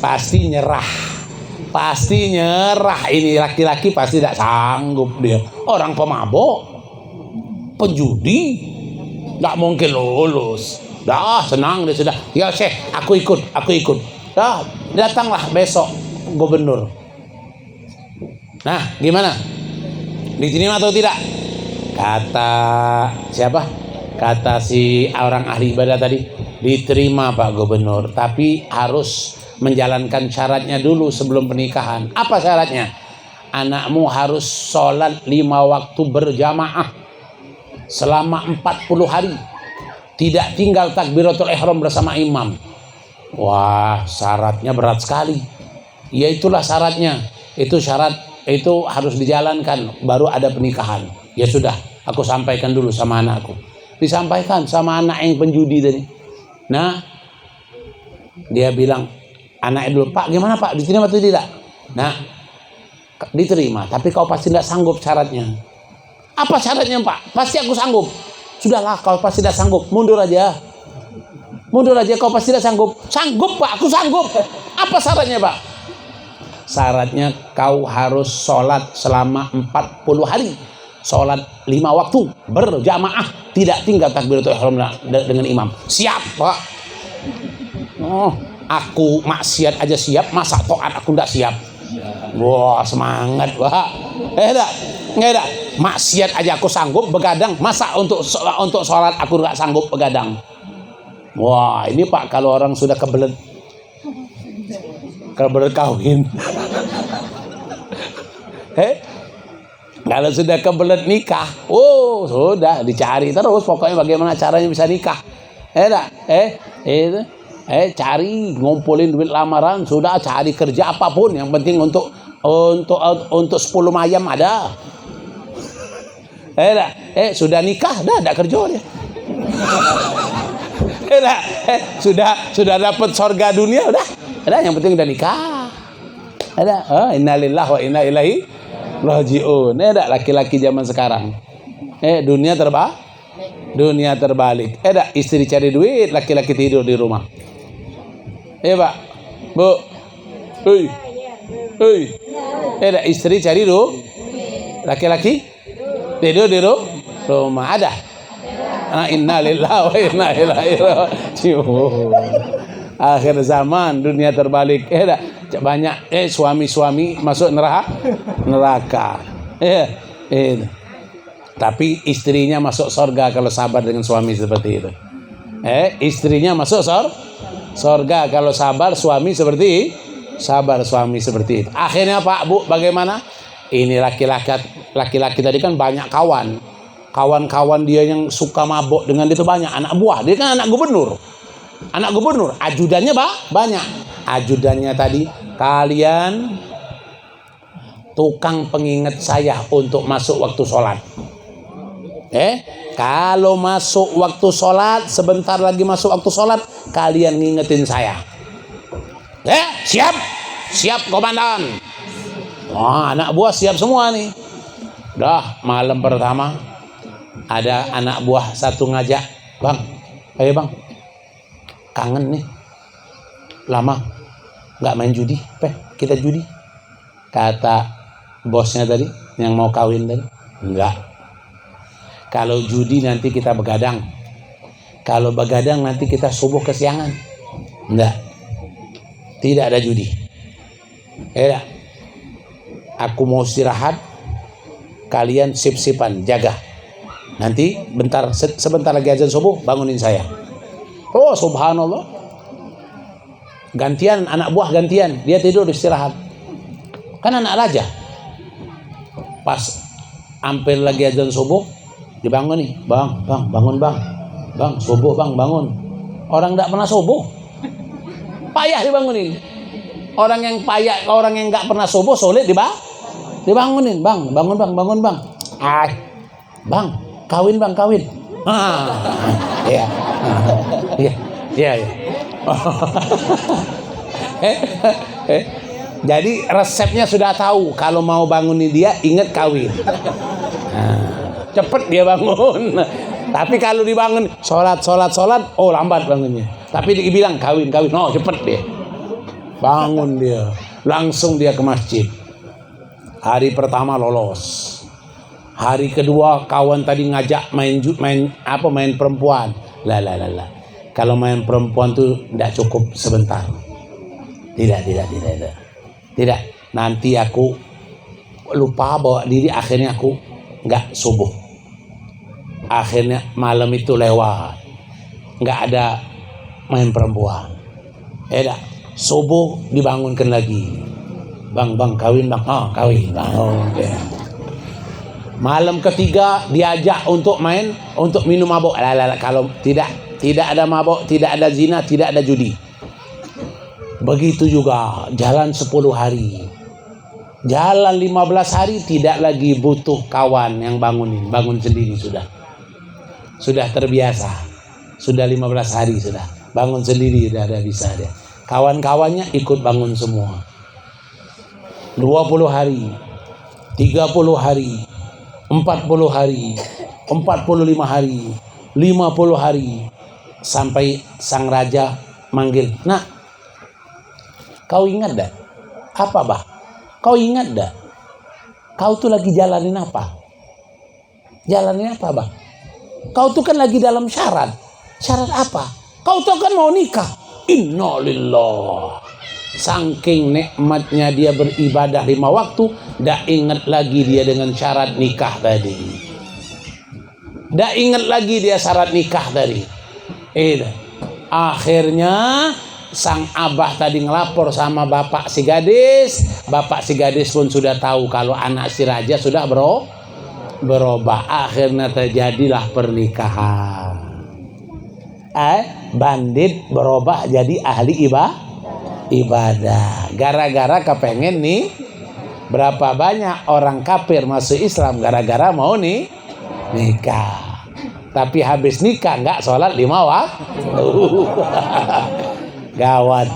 pasti nyerah. Ini laki-laki pasti tidak sanggup dia. Orang pemabok, penjudi, tidak mungkin lulus. Dah senang dia sudah. Ya Syekh, aku ikut. Dah datanglah besok gubernur. Nah gimana? Diterima atau tidak? Kata siapa? Kata si orang ahli ibadah tadi, diterima Pak Gubernur, tapi harus menjalankan syaratnya dulu sebelum pernikahan. Apa syaratnya? Anakmu harus sholat 5 waktu berjamaah selama 40 hari, tidak tinggal takbiratul ihram bersama imam. Wah, syaratnya berat sekali. Ya itulah syaratnya. Itu syarat, itu harus dijalankan baru ada pernikahan. Ya sudah, aku sampaikan dulu sama anakku. Disampaikan sama anak yang penjudi tadi. Nah, dia bilang, anaknya dulu, Pak gimana Pak, diterima atau tidak? Nah, diterima, tapi kau pasti tidak sanggup syaratnya. Apa syaratnya Pak? Pasti aku sanggup. Sudahlah, kau pasti tidak sanggup, mundur aja, kau pasti tidak sanggup. Sanggup Pak, aku sanggup. Apa syaratnya Pak? Syaratnya kau harus sholat selama 40 hari, sholat 5 waktu berjamaah, tidak tinggal takbiratul ihram dengan imam. Siap Pak. Oh, aku maksiat aja siap, masa taat aku tidak siap? Wah, semangat Pak. Enggak. Maksiat aja aku sanggup begadang, masa untuk sholat aku nggak sanggup begadang? Wah, ini Pak kalau orang sudah kebelet kawin. Kalau sudah kebelet nikah, sudah dicari terus pokoknya bagaimana caranya bisa nikah. Cari, ngumpulin duit lamaran, sudah cari kerja apapun, yang penting untuk 10 mayam ada. Sudah nikah, dah ada kerja dia. Sudah dapat surga dunia, udah yang penting udah nikah. Innalillahi wa inna ilaihi rajiun. Laki-laki zaman sekarang. Dunia terbalik. Istri cari duit, laki-laki tidur di rumah. Pak, Bu. Hei. Istri cari laki-laki tidur di rumah ada. Innalillahi wa inna ilaihi raji'un. Akhir zaman dunia terbalik. Banyak suami-suami masuk neraka. Tapi istrinya masuk surga kalau sabar dengan suami seperti itu. Istrinya masuk surga kalau sabar suami seperti itu. Akhirnya Pak Bu bagaimana? Ini laki-laki tadi kan banyak kawan dia yang suka mabok dengan dia itu banyak, anak buah dia kan anak gubernur, ajudannya banyak. Ajudannya tadi, kalian tukang pengingat saya untuk masuk waktu sholat. Kalau masuk waktu sholat, sebentar lagi masuk waktu sholat, kalian ngingetin saya. Siap komandan. Wah, anak buah siap semua nih. Dah malam pertama ada anak buah satu ngajak, bang, ayo bang, kangen nih, lama nggak main judi, kita judi. Kata bosnya tadi yang mau kawin tadi, enggak. Kalau judi nanti kita begadang. Kalau begadang nanti kita subuh kesiangan. Enggak. Tidak ada judi. Aku mau istirahat. Kalian sip-sipan, jaga. Nanti sebentar lagi azan subuh, bangunin saya. Oh, subhanallah. Gantian, anak buah gantian. Dia tidur istirahat. Kan anak raja. Pas hampir lagi azan subuh, dibangun nih, bang, bangun bang, subuh bang, bangun. Orang tidak pernah subuh, payah dibangunin. Orang yang nggak pernah subuh sulit dibangunin, bang, bangun bang. Bang, kawin bang, kawin. Iya. Jadi resepnya sudah tahu, kalau mau bangunin dia ingat kawin. Cepet dia bangun. Tapi kalau dibangun sholat, oh lambat bangunnya. Tapi dibilang kawin, oh cepet dia bangun, dia langsung dia ke masjid. Hari pertama lolos. Hari kedua kawan tadi ngajak main perempuan. Lah. Kalau main perempuan tuh tidak cukup sebentar. Tidak. Nanti aku lupa bawa diri, akhirnya aku nggak subuh. Akhirnya malam itu lewat, nggak ada main perempuan. Subuh dibangunkan lagi. Bang, kawin bang. Kawin bang. Okay. Malam ketiga diajak untuk minum mabok. Kalau tidak ada mabok, tidak ada zina, tidak ada judi. Begitu juga jalan 10 hari. Jalan 15 hari tidak lagi butuh kawan yang bangun sendiri sudah terbiasa. Sudah 15 hari sudah bangun sendiri, sudah ada bisa dia. Kawan-kawannya ikut bangun semua. 20 hari, 30 hari, 40 hari, 45 hari, 50 hari, sampai sang raja manggil, "Nak, kau ingat dah? Apa bah? Kau ingat dah? Kau tuh lagi jalanin apa? Jalanin apa bah? Kau tuh kan lagi dalam syarat. Syarat apa? Kau tuh kan mau nikah." Innalillah. Saking nikmatnya dia beribadah 5 waktu, tidak ingat lagi dia dengan syarat nikah tadi. Tidak ingat lagi dia syarat nikah tadi. Akhirnya sang abah tadi ngelapor sama bapak si gadis. Bapak si gadis pun sudah tahu kalau anak si raja sudah berubah. Akhirnya terjadilah pernikahan. Bandit berubah jadi ahli ibadah. Gara-gara kepengen nih. Berapa banyak orang kafir masuk Islam gara-gara mau nikah. Tapi habis nikah nggak sholat 5 waktu. Gawat.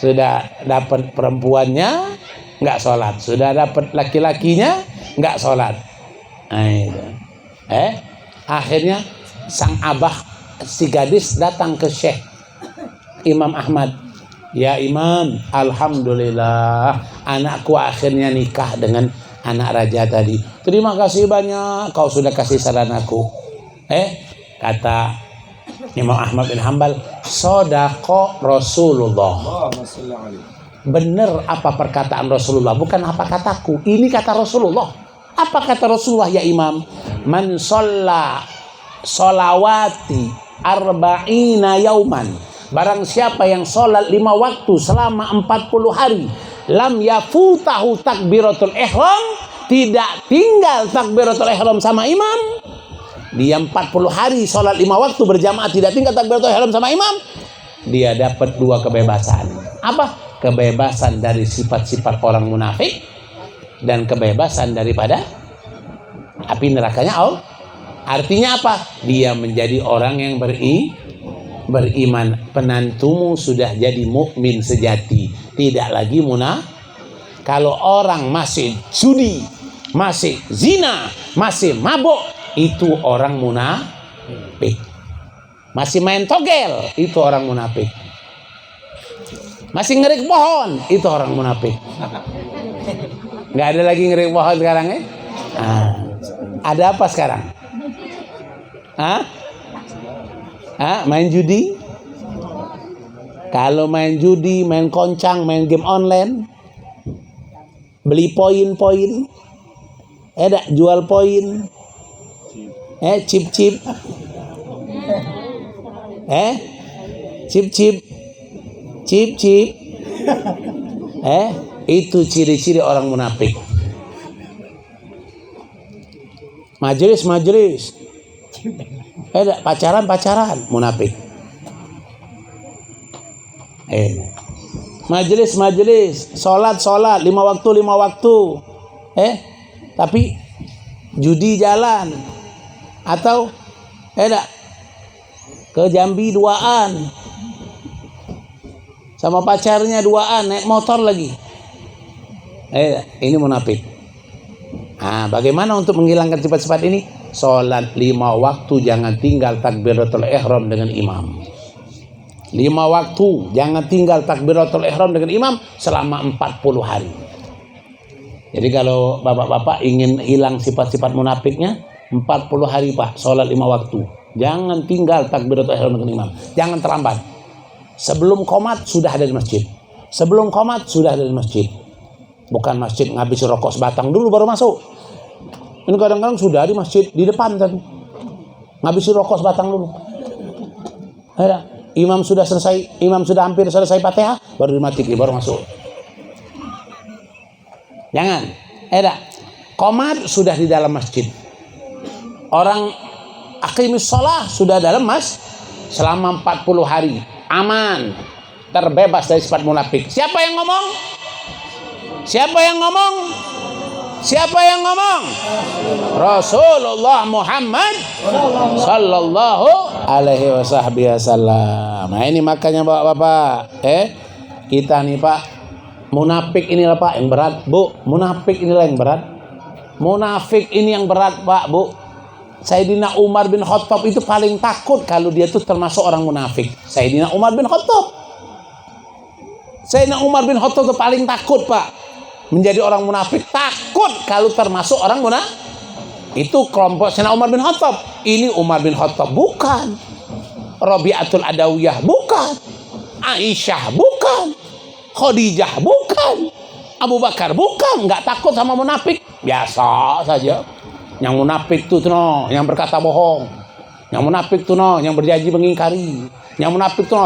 Sudah dapat perempuannya nggak sholat, sudah dapat laki-lakinya nggak sholat. Akhirnya sang abah si gadis datang ke Syekh Imam Ahmad. Ya Imam, alhamdulillah anakku akhirnya nikah dengan anak raja tadi. Terima kasih banyak, kau sudah kasih saran aku. Kata Imam Ahmad bin Hanbal, sodako Rasulullah. Benar apa perkataan Rasulullah, bukan apa kataku. Ini kata Rasulullah. Apa kata Rasulullah ya Imam? Man sholla sholawati arba'ina yauman. Barang siapa yang sholat 5 waktu selama 40 hari, lam yafutahu takbiratul ihram, tidak tinggal takbiratul ihram sama imam. Dia 40 hari sholat 5 waktu berjamaah tidak tinggal takbiratul ihram sama imam. Dia dapat 2 kebebasan. Apa? Kebebasan dari sifat-sifat orang munafik dan kebebasan daripada api nerakanya Allah. Artinya apa? Dia menjadi orang yang beriman. Penantumu sudah jadi mukmin sejati, tidak lagi munafik. Kalau orang masih judi, masih zina, masih mabuk, itu orang munafik. Masih main togel, itu orang munafik. Masih ngerik pohon, itu orang munafik. Nggak ada lagi ngerik pohon sekarang ya? Ada apa sekarang? Main judi? Kalau main judi, main koncang, main game online, beli poin-poin, jual poin, chip-chip, chip-chip, itu ciri-ciri orang munafik. Majelis, pacaran, munafik. Majelis, sholat, 5 waktu. Tapi judi jalan atau ke Jambi 2-an sama pacarnya 2-an naik motor lagi. Ini munafik. Bagaimana untuk menghilangkan sifat-sifat ini? Sholat 5 waktu jangan tinggal takbiratul ihram dengan imam. 5 waktu jangan tinggal takbiratul ihram dengan imam selama 40 hari. Jadi kalau bapak-bapak ingin hilang sifat-sifat munafiknya, 40 hari Pak, sholat 5 waktu. Jangan tinggal takbiratul ihram dengan imam. Jangan terlambat. Sebelum qomat sudah ada di masjid. Bukan masjid ngabis rokok sebatang dulu baru masuk. Ini kadang-kadang sudah di masjid di depan tadi ngabisi rokok sebatang dulu. Imam sudah hampir selesai Fatihah baru dimatikan baru masuk. Jangan. Qomat sudah di dalam masjid. Orang aqimis shalah sudah dalam selama 40 hari. Aman. Terbebas dari sifat munafik. Siapa yang ngomong? Rasulullah Muhammad sallallahu alaihi wasallam. Nah ini makanya Bapak-bapak, kita nih Pak, munafik inilah Pak yang berat, Bu. Munafik inilah yang berat. Munafik ini yang berat, Pak, Bu. Sayyidina Umar bin Khattab itu paling takut kalau dia tuh termasuk orang munafik. Sayyidina Umar bin Khattab tuh paling takut, Pak. Menjadi orang munafik, takut kalau termasuk orang munafik. Itu kelompok Sayyidina Umar bin Khattab. Ini Umar bin Khattab bukan. Rabi'atul Adawiyah bukan. Aisyah bukan. Khadijah bukan. Abu Bakar bukan. Nggak takut sama munafik. Biasa saja. Yang munafik itu yang berkata bohong. Yang munafik itu yang berjanji mengingkari. Yang munafik itu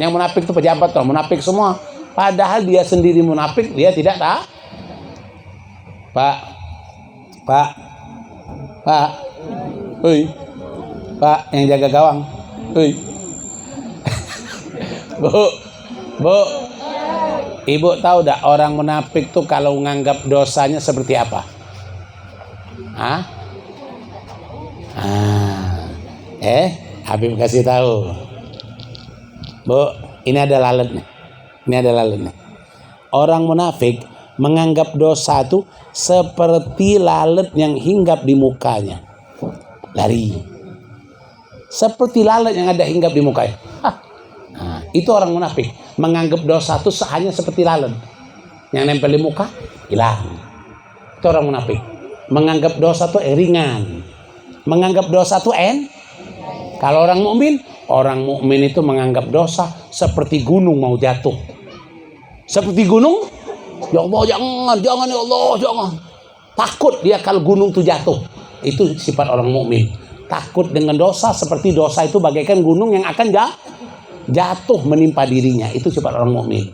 yang munafik itu pejabat munafik semua. Padahal dia sendiri munafik, dia tidak tahu. Pak, Pak yang jaga gawang, Bu, Ibu tahu dah orang munafik tuh kalau nganggap dosanya seperti apa? Habib kasih tahu, Bu, ini ada lalat nih. Orang munafik menganggap dosa itu seperti lalat yang hinggap di mukanya. Lari. Seperti lalat yang ada hinggap di mukanya. Itu orang munafik. Menganggap dosa itu hanya seperti lalat yang nempel di muka, hilang. Itu orang munafik. Menganggap dosa itu ringan. Menganggap dosa itu Kalau orang mukmin itu menganggap dosa seperti gunung mau jatuh. Seperti gunung, ya Allah jangan ya Allah jangan. Takut dia kalau gunung itu jatuh. Itu sifat orang mukmin. Takut dengan dosa seperti dosa itu bagaikan gunung yang akan jatuh menimpa dirinya. Itu sifat orang mukmin.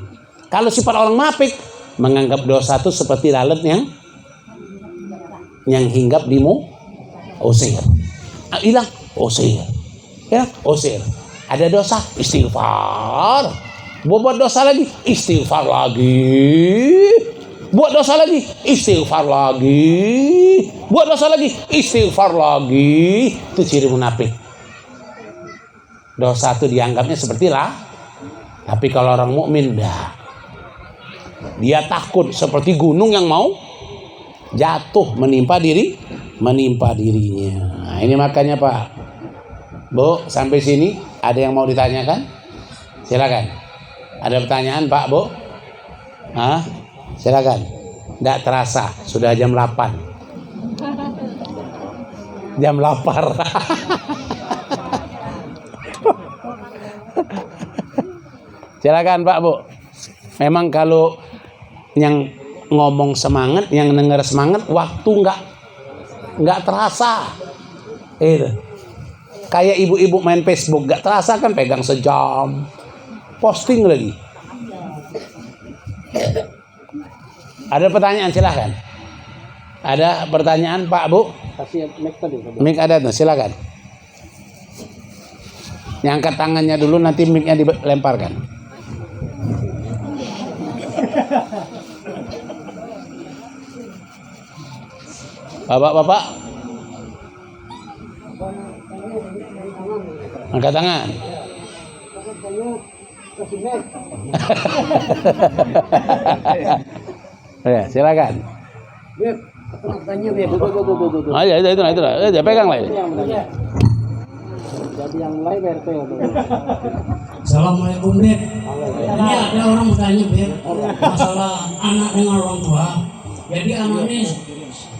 Kalau sifat orang munafik menganggap dosa itu seperti lalat yang hinggap di usir. Hilang, usir. Ada dosa, istighfar. Buat dosa lagi, istighfar lagi. Buat dosa lagi, istighfar lagi. Buat dosa lagi, istighfar lagi. Itu ciri munafik. Dosa itu dianggapnya seperti lah. Tapi kalau orang mukmin dia takut seperti gunung yang mau jatuh menimpa dirinya. Nah, ini makanya Pak, Bu, sampai sini ada yang mau ditanyakan? Silakan. Ada pertanyaan Pak, Bu? Silakan. Nggak terasa sudah jam 8. Jam lapar. Silakan Pak, Bu. Memang kalau yang ngomong semangat, yang denger semangat, waktu nggak terasa. Kayak ibu-ibu main Facebook, nggak terasa kan pegang sejam, posting lagi. Ada pertanyaan silahkan. Ada pertanyaan Pak, Bu? Mic ada tuh, silakan. Yang angkat tangannya dulu, nanti mic-nya dilemparkan. Bapak-bapak, angkat tangan. Ya, silakan. Itu pegang lah. Jadi yang lain RT. Assalamualaikum, Beb. Ini ada orang bertanya, Beb, masalah anak dengan orang tua. Jadi anaknya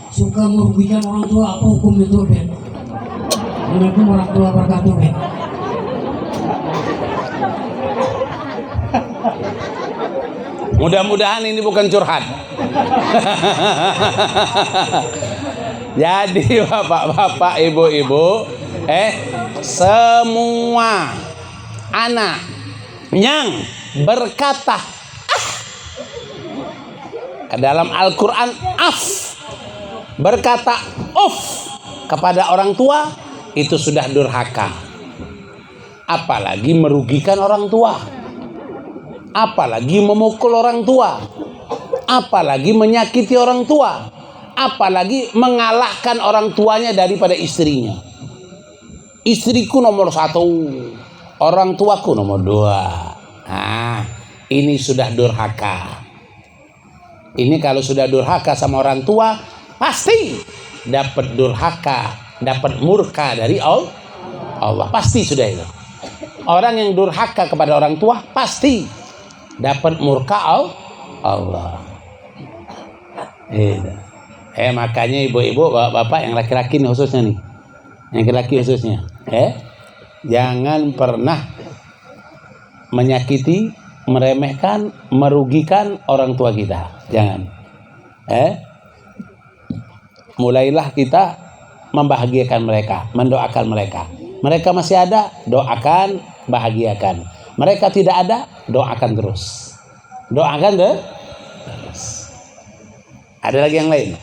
suka merugikan orang tua, apa hukum itu, Beb? Assalamualaikum warahmatullahi wabarakatuh, Beb. Mudah-mudahan ini bukan curhat. Jadi bapak-bapak, ibu-ibu, semua anak yang berkata dalam Al-Quran berkata kepada orang tua itu sudah durhaka. Apalagi merugikan orang tua, apalagi memukul orang tua, apalagi menyakiti orang tua, apalagi mengalahkan orang tuanya daripada istrinya. Istriku nomor 1, orang tuaku nomor 2. Ini sudah durhaka. Ini kalau sudah durhaka sama orang tua, pasti dapat durhaka, dapat murka dari Allah. Pasti sudah itu. Orang yang durhaka kepada orang tua pasti dapat murka Allah. Makanya ibu-ibu, bapak-bapak yang laki-laki khususnya nih, yang laki-laki khususnya, jangan pernah menyakiti, meremehkan, merugikan orang tua kita. Jangan. Mulailah kita membahagiakan mereka, mendoakan mereka. Mereka masih ada, doakan, bahagiakan. Mereka tidak ada, doakan terus. Doakan terus. Ada lagi yang lain?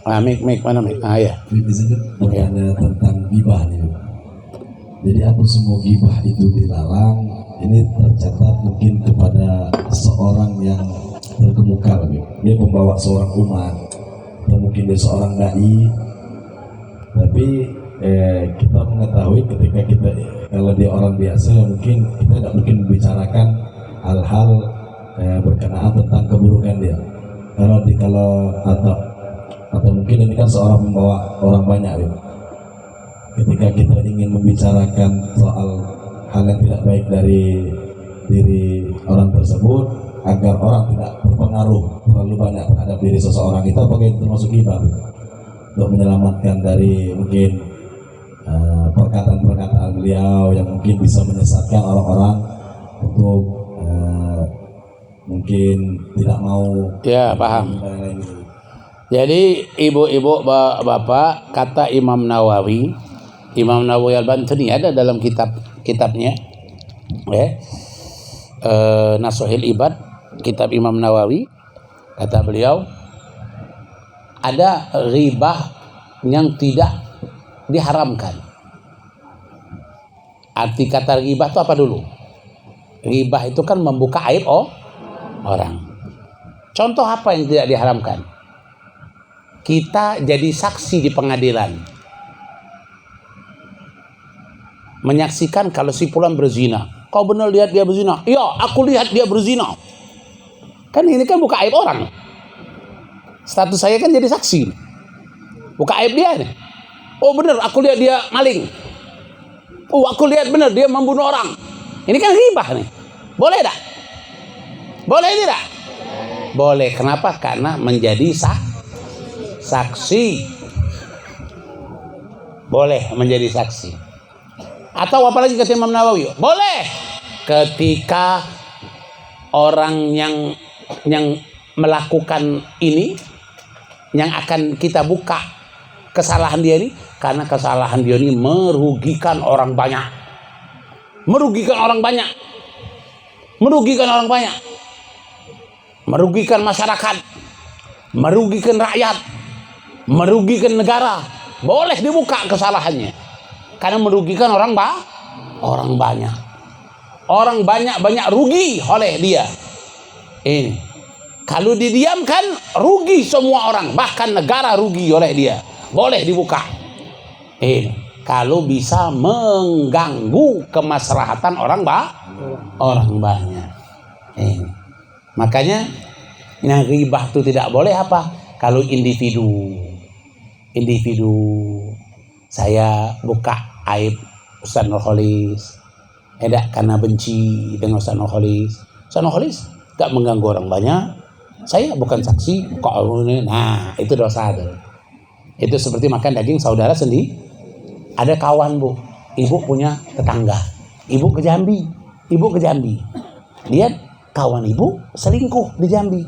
Mik mana mik? Ya. Bertanya tentang gibah nih. Jadi apa semua gibah itu dilarang? Ini tercatat mungkin kepada seorang yang terkemuka, dia membawa seorang umat, atau mungkin dia seorang dai. Tapi kita mengetahui ketika kita, kalau dia orang biasa, mungkin kita tidak mungkin membicarakan hal-hal berkenaan tentang keburukan dia. Kalau atau mungkin ini kan seorang membawa orang banyak, ketika kita ingin membicarakan soal hal yang tidak baik dari diri orang tersebut agar orang tidak berpengaruh terlalu banyak terhadap diri seseorang, itu apakah itu termasuk ghibah untuk menyelamatkan dari mungkin perkataan-perkataan beliau yang mungkin bisa menyesatkan orang-orang untuk mungkin tidak mau Ya, paham. dan lain-lain itu. Jadi ibu-ibu, bapak, kata Imam Nawawi Al-Bantani ada dalam kitabnya, Nasuhil Ibad, kitab Imam Nawawi, kata beliau ada ribah yang tidak diharamkan. Arti kata ribah itu apa dulu? Ribah itu kan membuka aib orang. Contoh apa yang tidak diharamkan? Kita jadi saksi di pengadilan, menyaksikan kalau si fulan berzina. Kau benar lihat dia berzina? Iya, aku lihat dia berzina. Kan ini kan buka aib orang. Status saya kan jadi saksi, buka aib dia nih. Oh benar, aku lihat dia maling. Oh aku lihat benar dia membunuh orang. Ini kan ribah nih. Boleh tak? Boleh tidak? Boleh. Kenapa? Karena menjadi saksi. Boleh menjadi saksi. Atau apalagi kata Imam Nawawi, boleh ketika orang yang melakukan ini, yang akan kita buka kesalahan dia ini, karena kesalahan dia ini merugikan orang banyak. Merugikan orang banyak. Merugikan orang banyak. Merugikan masyarakat. Merugikan rakyat. Merugikan negara. Boleh dibuka kesalahannya. Karena merugikan orang banyak. Orang banyak rugi oleh dia. Ini. Kalau didiamkan, rugi semua orang. Bahkan negara rugi oleh dia. Boleh dibuka. Kalau bisa mengganggu kemaslahatan orang banyak. Makanya yang ghibah itu tidak boleh apa? Kalau individu saya buka aib Ustaz Nurholis, karena benci dengan Ustaz Nurholis. Ustaz Nurholis tidak mengganggu orang banyak. Saya bukan saksi kok. Nah itu dosa tuh. Itu seperti makan daging saudara sendiri. Ada kawan bu, ibu punya tetangga, ibu ke Jambi. Lihat kawan ibu selingkuh di Jambi.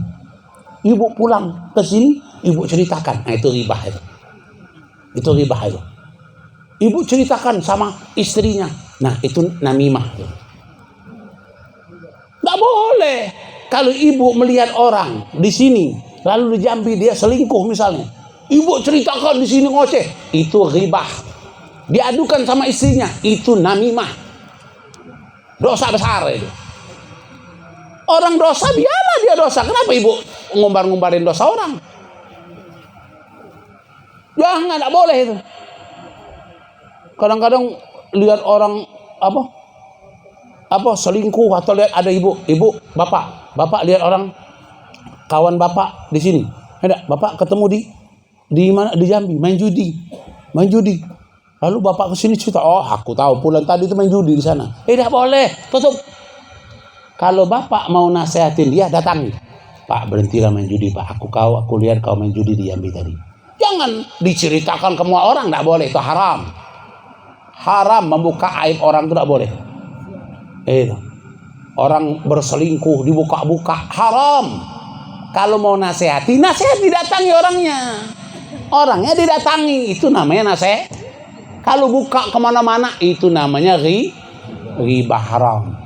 Ibu pulang ke sini, ibu ceritakan. Nah itu ribah itu. Itu ribah itu. Ibu ceritakan sama istrinya. Nah itu namimah. Nggak boleh. Kalau ibu melihat orang di sini, lalu di Jambi dia selingkuh misalnya, ibu ceritakan di sini ngoceh, itu ribah. Diadukan sama istrinya, itu namimah. Dosa besar itu. Orang dosa biarlah dia dosa. Kenapa ibu ngumbar-ngumbarin dosa orang? Jangan, tidak boleh itu. Kadang-kadang lihat orang apa selingkuh, atau lihat ada ibu bapak lihat orang kawan bapak di sini. Ada bapak ketemu di mana, di Jambi main judi. Lalu bapak kesini cerita, oh aku tahu pulang tadi itu main judi di sana. Tidak boleh, tutup. Kalau bapak mau nasihatin dia, datangi. Pak berhentilah main judi pak. Aku lihat kau main judi di Jambi tadi. Jangan diceritakan ke semua orang, tidak boleh, itu haram. Haram membuka aib orang itu tidak boleh. Orang berselingkuh dibuka-buka, haram. Kalau mau nasihati didatangi orangnya. Orangnya didatangi, itu namanya nasihat. Kalau buka kemana-mana, itu namanya ribah haram.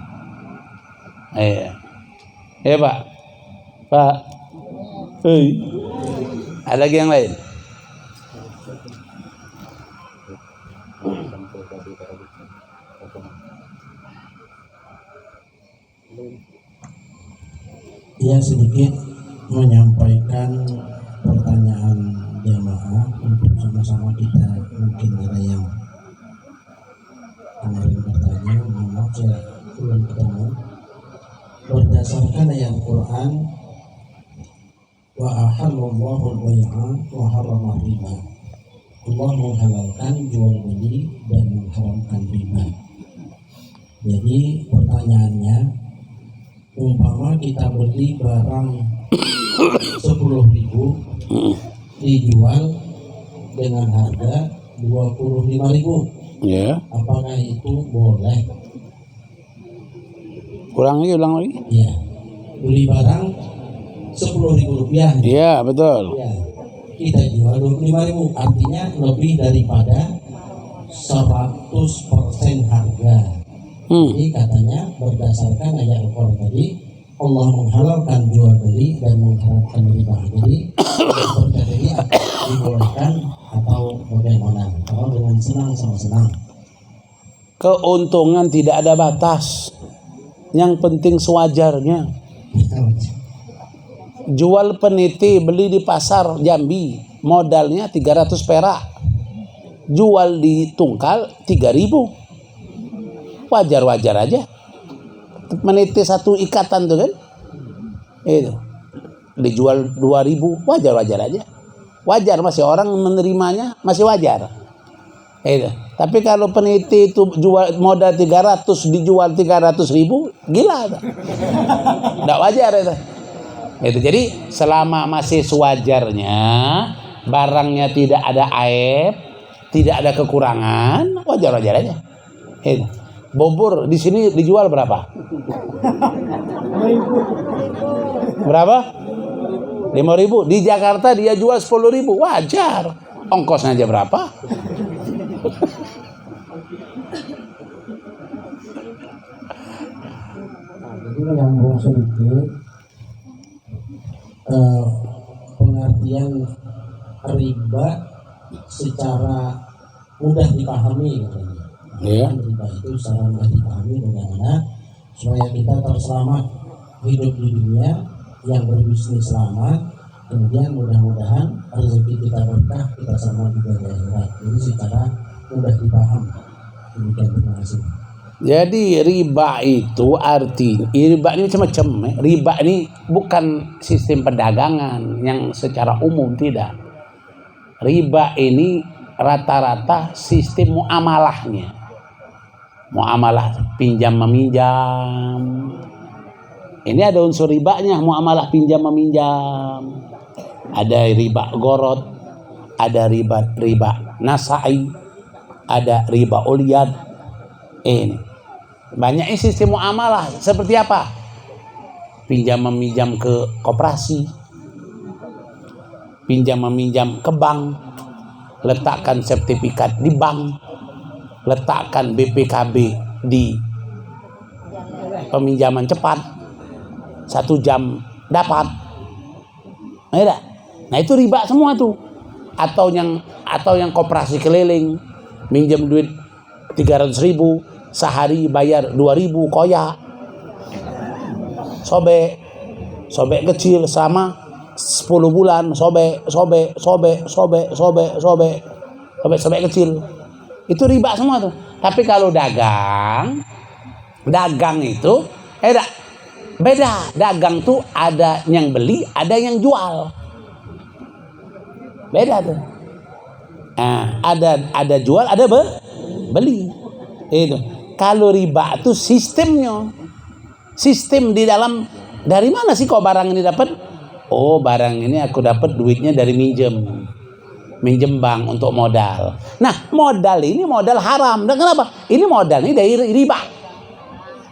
Pak. Ada lagi yang lain? Ia sedikit menyampaikan pertanyaan jamaah untuk sama-sama kita. Mungkin ada yang kemarin bertanya, maaf saya belum ketemu. Berdasarkan ayat Quran, wa ahallallahu al-bai'a wa harrama riba. Allah menghalalkan jual beli dan mengharamkan riba. Jadi pertanyaannya, umpama kita beli barang 10.000 dijual dengan harga 25.000, Ya. apakah itu boleh? Ulang lagi. Ya, beli barang 10.000 rupiah. Iya, betul. Ya, kita jual 25.000, artinya lebih daripada 100% harga. Jadi katanya berdasarkan ayat Al-Quran tadi, Allah menghalalkan jual beli dan mengharamkan riba. Jadi perkara ini dibolehkan atau bagaimana? Kalau dengan senang sama senang. Keuntungan tidak ada batas. Yang penting sewajarnya. Jual peniti beli di pasar Jambi, modalnya 300 perak. Jual di Tungkal 3.000. Wajar-wajar aja. Meniti satu ikatan tuh kan, itu dijual 2.000, wajar-wajar aja. Wajar, masih orang menerimanya masih wajar. Itu. Tapi kalau peniti itu jual modal 300 dijual 300.000, gila. Nggak wajar itu. Itu. Jadi selama masih sewajarnya, barangnya tidak ada aib, tidak ada kekurangan, wajar-wajar aja. Itu. Bubur di sini dijual berapa? Berapa? 5.000. Di Jakarta dia jual 10.000. Wajar. Ongkosnya aja berapa? Jadi menyambung sedikit, pengertian riba secara mudah dipahami katanya. Iya. Riba itu secara mudah dipahami bagaimana supaya kita terselamat hidup di dunia, yang berbisnis selamat, kemudian mudah-mudahan rezeki kita berkah, kita selamat juga di akhirat. Jadi secara mudah dipahami. Demikian, terima kasih. Jadi riba itu artinya, riba ini macam-macam. Riba ini bukan sistem perdagangan yang secara umum, tidak. Riba ini rata-rata sistem muamalahnya. Muamalah pinjam meminjam. Ini ada unsur ribanya, muamalah pinjam meminjam. Ada riba gorot, ada riba nasai, ada riba uliyad. Ini banyak sistem muamalah. Seperti apa? Pinjam meminjam ke koperasi, pinjam meminjam ke bank, letakkan sertifikat di bank, letakkan BPKB di peminjaman cepat, 1 jam dapat. Nah itu riba semua tuh. Atau yang koperasi keliling, minjem duit 300.000, sehari bayar 2.000, koyak. Sobek kecil sama 10 bulan, sobek kecil. Itu riba semua tuh. Tapi kalau dagang itu beda. Dagang tuh ada yang beli, ada yang jual. Beda tuh. Nah, ada jual, ada beli. Itu. Kalau riba itu sistemnya. Sistem di dalam, dari mana sih kok barang ini dapat? Oh, barang ini aku dapat duitnya dari minjem bank untuk modal. Nah, modal ini modal haram. Dan kenapa? Ini modal ini dari riba.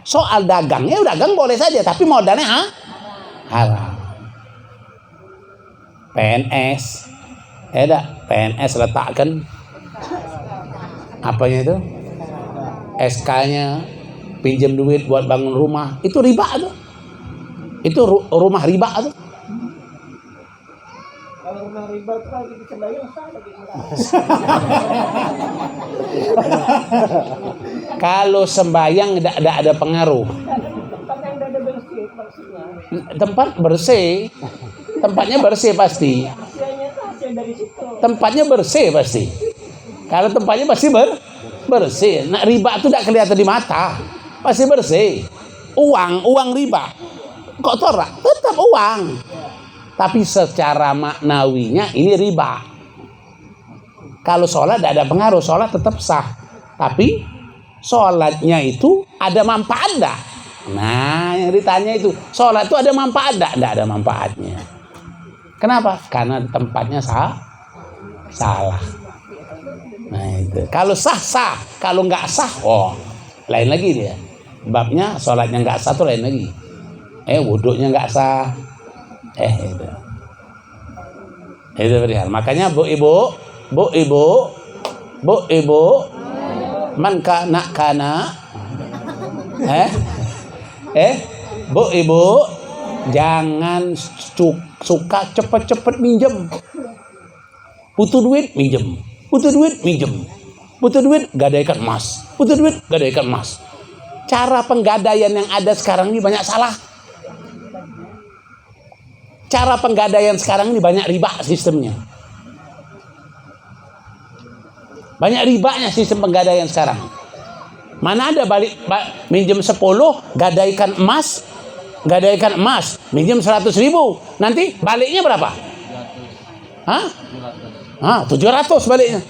Soal dagangnya, dagang boleh saja, tapi modalnya haram. PNS, PNS letakkan apanya itu? SK-nya, pinjam duit buat bangun rumah, itu riba tuh. Itu rumah riba tuh. Kalau rumah riba itu lagi disembayang salah gitu. Kalau sembayang tidak ada pengaruh. Tempat yang ada bersih maksudnya. Tempat bersih, tempatnya bersih pasti. Hasilnya itu hasil dari situ. Tempatnya bersih pasti. Kalau tempatnya pasti bersih. Nah, riba itu tidak kelihatan di mata, pasti bersih. Uang riba, kok torak? Tetap uang. Tapi secara maknawinya ini riba. Kalau sholat tidak ada pengaruh, sholat tetap sah. Tapi sholatnya itu ada manfaat enggak? Nah, yang ditanya itu, sholat itu ada manfaat enggak? Enggak ada manfaatnya. Kenapa? Karena tempatnya salah. Nah itu. Kalau sah, kalau nggak sah, lain lagi dia. Babnya sholatnya nggak sah tuh lain lagi. Wuduknya nggak sah. Itu. Itu perihal. Makanya bu ibu, man kana, bu ibu, jangan suka cepet-cepet minjem. Butuh duit minjem, butuh duit gadaikan emas, Cara penggadaian yang ada sekarang ini banyak salah. Cara penggadaian sekarang ini banyak riba sistemnya. Banyak ribanya sistem penggadaian sekarang. Mana ada minjem 10, gadaikan emas, minjem 100.000, nanti baliknya berapa? 700 baliknya.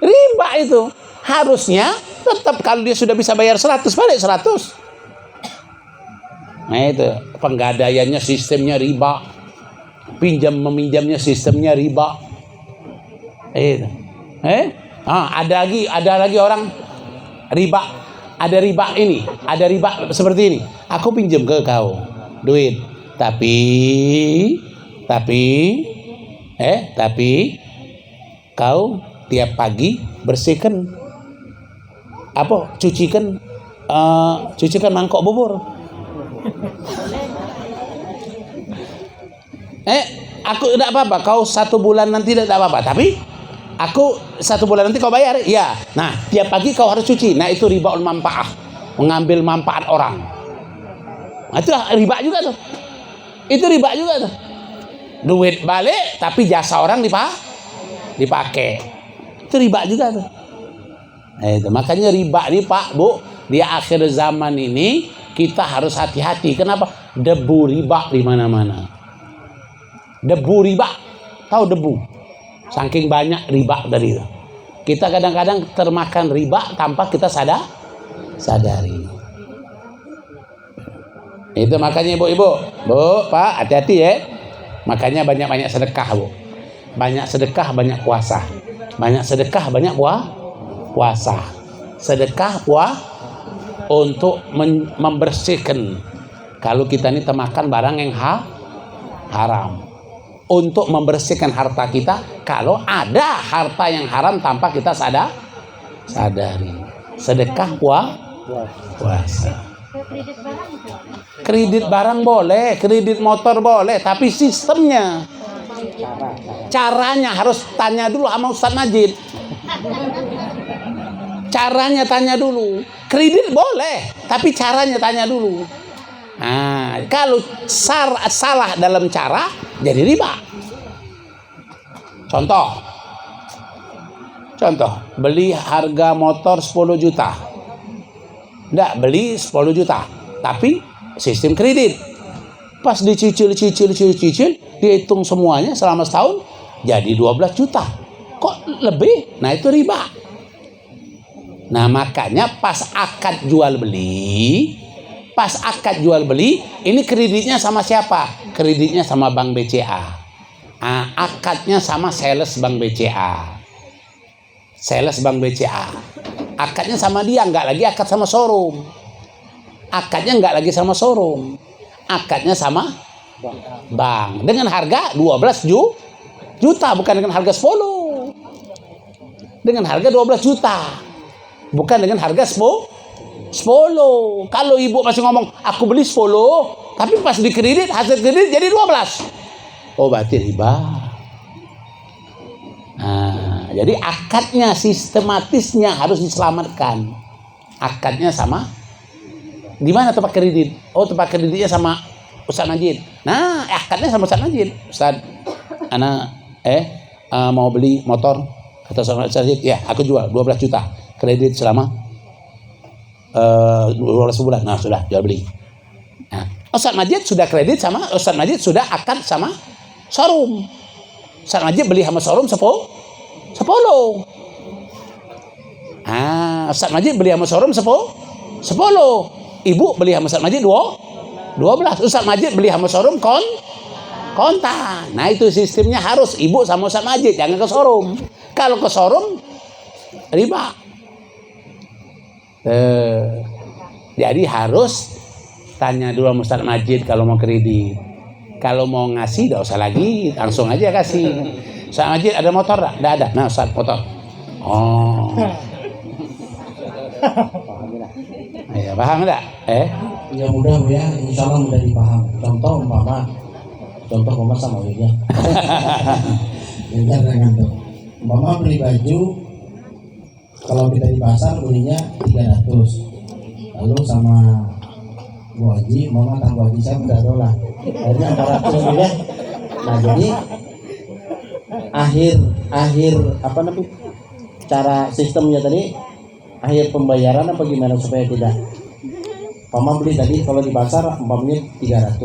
Riba itu. Harusnya tetap kalau dia sudah bisa bayar 100, balik 100. Nah itu, penggadaiannya sistemnya riba. Meminjamnya sistemnya riba. Ada lagi orang riba. Ada riba seperti ini. Aku pinjam ke kau duit, tapi kau tiap pagi bersihkan cucikan mangkok bubur. Aku tidak apa-apa, kau 1 bulan nanti tidak apa-apa, tapi aku 1 bulan nanti kau bayar, ya. Nah, tiap pagi kau harus cuci. Nah, itu riba manfaat, mengambil manfaat orang. Nah, itu riba juga tuh. Itu riba juga tuh. Duit balik, tapi jasa orang dipakai. Itu riba juga tuh. Nah, itu makanya riba nih Pak, Bu, di akhir zaman ini kita harus hati-hati. Kenapa? Debu riba di mana-mana. Debu riba, tahu debu? Saking banyak riba dari itu. Kita kadang-kadang termakan riba tanpa kita sadari. Itu makanya ibu-ibu, Bu, Pak, hati-hati ya. Makanya banyak-banyak sedekah, Bu. Banyak sedekah, banyak puasa. Banyak sedekah, banyak puasa. Sedekah untuk membersihkan. Kalau kita ini termakan barang yang haram. Untuk membersihkan harta kita kalau ada harta yang haram tanpa kita sadari. Sedekah puasa. Kredit barang boleh, kredit motor boleh, tapi sistemnya, caranya harus tanya dulu sama Ustaz Najib. Caranya tanya dulu. Kredit boleh, tapi caranya tanya dulu. Nah, kalau salah dalam cara, jadi riba. Contoh, beli harga motor 10 juta. Nggak, beli 10 juta, tapi sistem kredit. Pas dicicil, dihitung semuanya selama setahun, jadi 12 juta. Kok lebih? Nah, itu riba. Nah, makanya pas akad jual beli, ini kreditnya sama siapa? Kreditnya sama Bank BCA. Akadnya sama sales Bank BCA. Akadnya sama dia, nggak lagi akad sama showroom. Akadnya sama bank. Dengan harga 12 juta, bukan dengan harga 10. Dengan harga 12 juta. Bukan dengan harga 10. Kalau ibu masih ngomong aku beli 10, tapi pas dikredit hasil kredit jadi 12. Oh, berarti riba. Nah, jadi akadnya sistematisnya harus diselamatkan. Akadnya sama. Di mana tempat kredit? Oh, tempat kreditnya sama Ustaz Najib. Nah, akadnya sama Ustaz Najib. Ustaz, anak mau beli motor, kata Ustaz Najib, ya aku jual 12 juta. Kredit selama 12 bulan. Nah, sudah jual beli. Nah, Ustaz Majid sudah kredit sama Ustaz Majid sudah akad sama showroom. Ustaz Majid beli sama showroom 10. Ustaz Majid beli sama showroom 10. Ibu beli sama Ustaz Majid 12. Ustaz Majid beli sama showroom kontan. Nah itu sistemnya harus ibu sama Ustaz Majid, jangan ke showroom. Kalau ke showroom riba. Jadi harus tanya dulu sama Ustaz Majid kalau mau kredit. Kalau mau ngasih tidak usah lagi, langsung aja kasih. Ustaz Majid ada motor tak? Tidak ada. Nah Ustaz motor. Oh. Ya, paham enggak? Ya mudah Bu ya, insya Allah mudah dipaham. Contoh umpama sama ya. Yang dengan tuh. Umpama beli baju, kalau kita di pasar belinya 300. Lalu sama Bu Haji, umpama Bu Haji saya udah dolar. Akhirnya 400 ya. Nah jadi akhir apa namanya? Cara sistemnya tadi akhir pembayaran apa gimana supaya tidak Mama beli tadi kalau di pasar umpamanya 300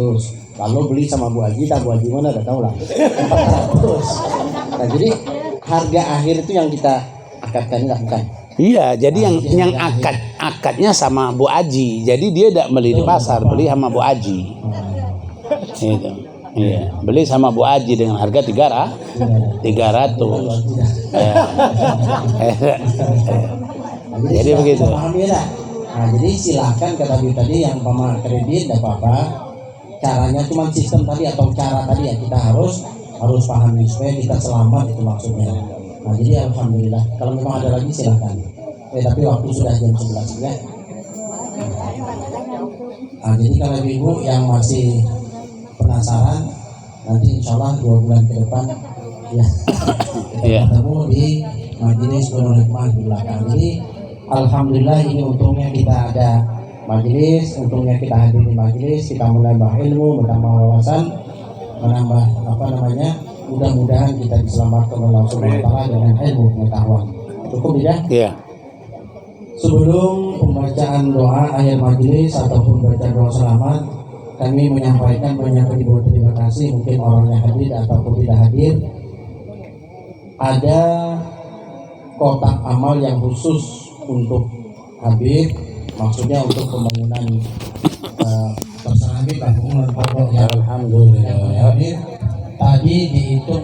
lalu beli sama Bu Haji, Bu Haji mana udah tahu lah 400. Nah jadi harga akhir itu yang kita akadkan nggak bukan? Iya, jadi yang akadnya sama Bu Haji. Jadi dia tidak beli di pasar, beli sama Bu Haji. Itu. Iya, beli sama Bu Haji dengan harga 300. Jadi begitu. Nah, jadi silakan kata Bib tadi yang pemakai kredit tidak apa-apa. Caranya cuma sistem tadi atau cara tadi ya kita harus pahami supaya kita selamat itu maksudnya. Nah, jadi alhamdulillah. Kalau memang ada lagi silakan. Tapi waktu sudah jam 11 ya. Nah, jadi kalau Ibu yang masih penasaran nanti insya Allah 2 bulan ke depan ya kita ketemu di majelis Nurul Hikmah di belakang. Jadi alhamdulillah ini untungnya kita ada majelis, untungnya kita hadir di majelis, kita menambah ilmu, menambah wawasan, menambah mudah-mudahan kita diselamatkan oleh Allah Subhanahu wa taala dengan ilmu pengetahuan. Cukup ya? Iya. Sebelum pembacaan doa akhir majelis ataupun baca doa selamat, kami menyampaikan banyak ribu terima kasih mungkin orangnya hadir ataupun tidak hadir. Ada kotak amal yang khusus untuk Habib, maksudnya untuk pembangunan terserah Habib, bangunan pokok yang Alhamdulillah. Habib tadi dihitung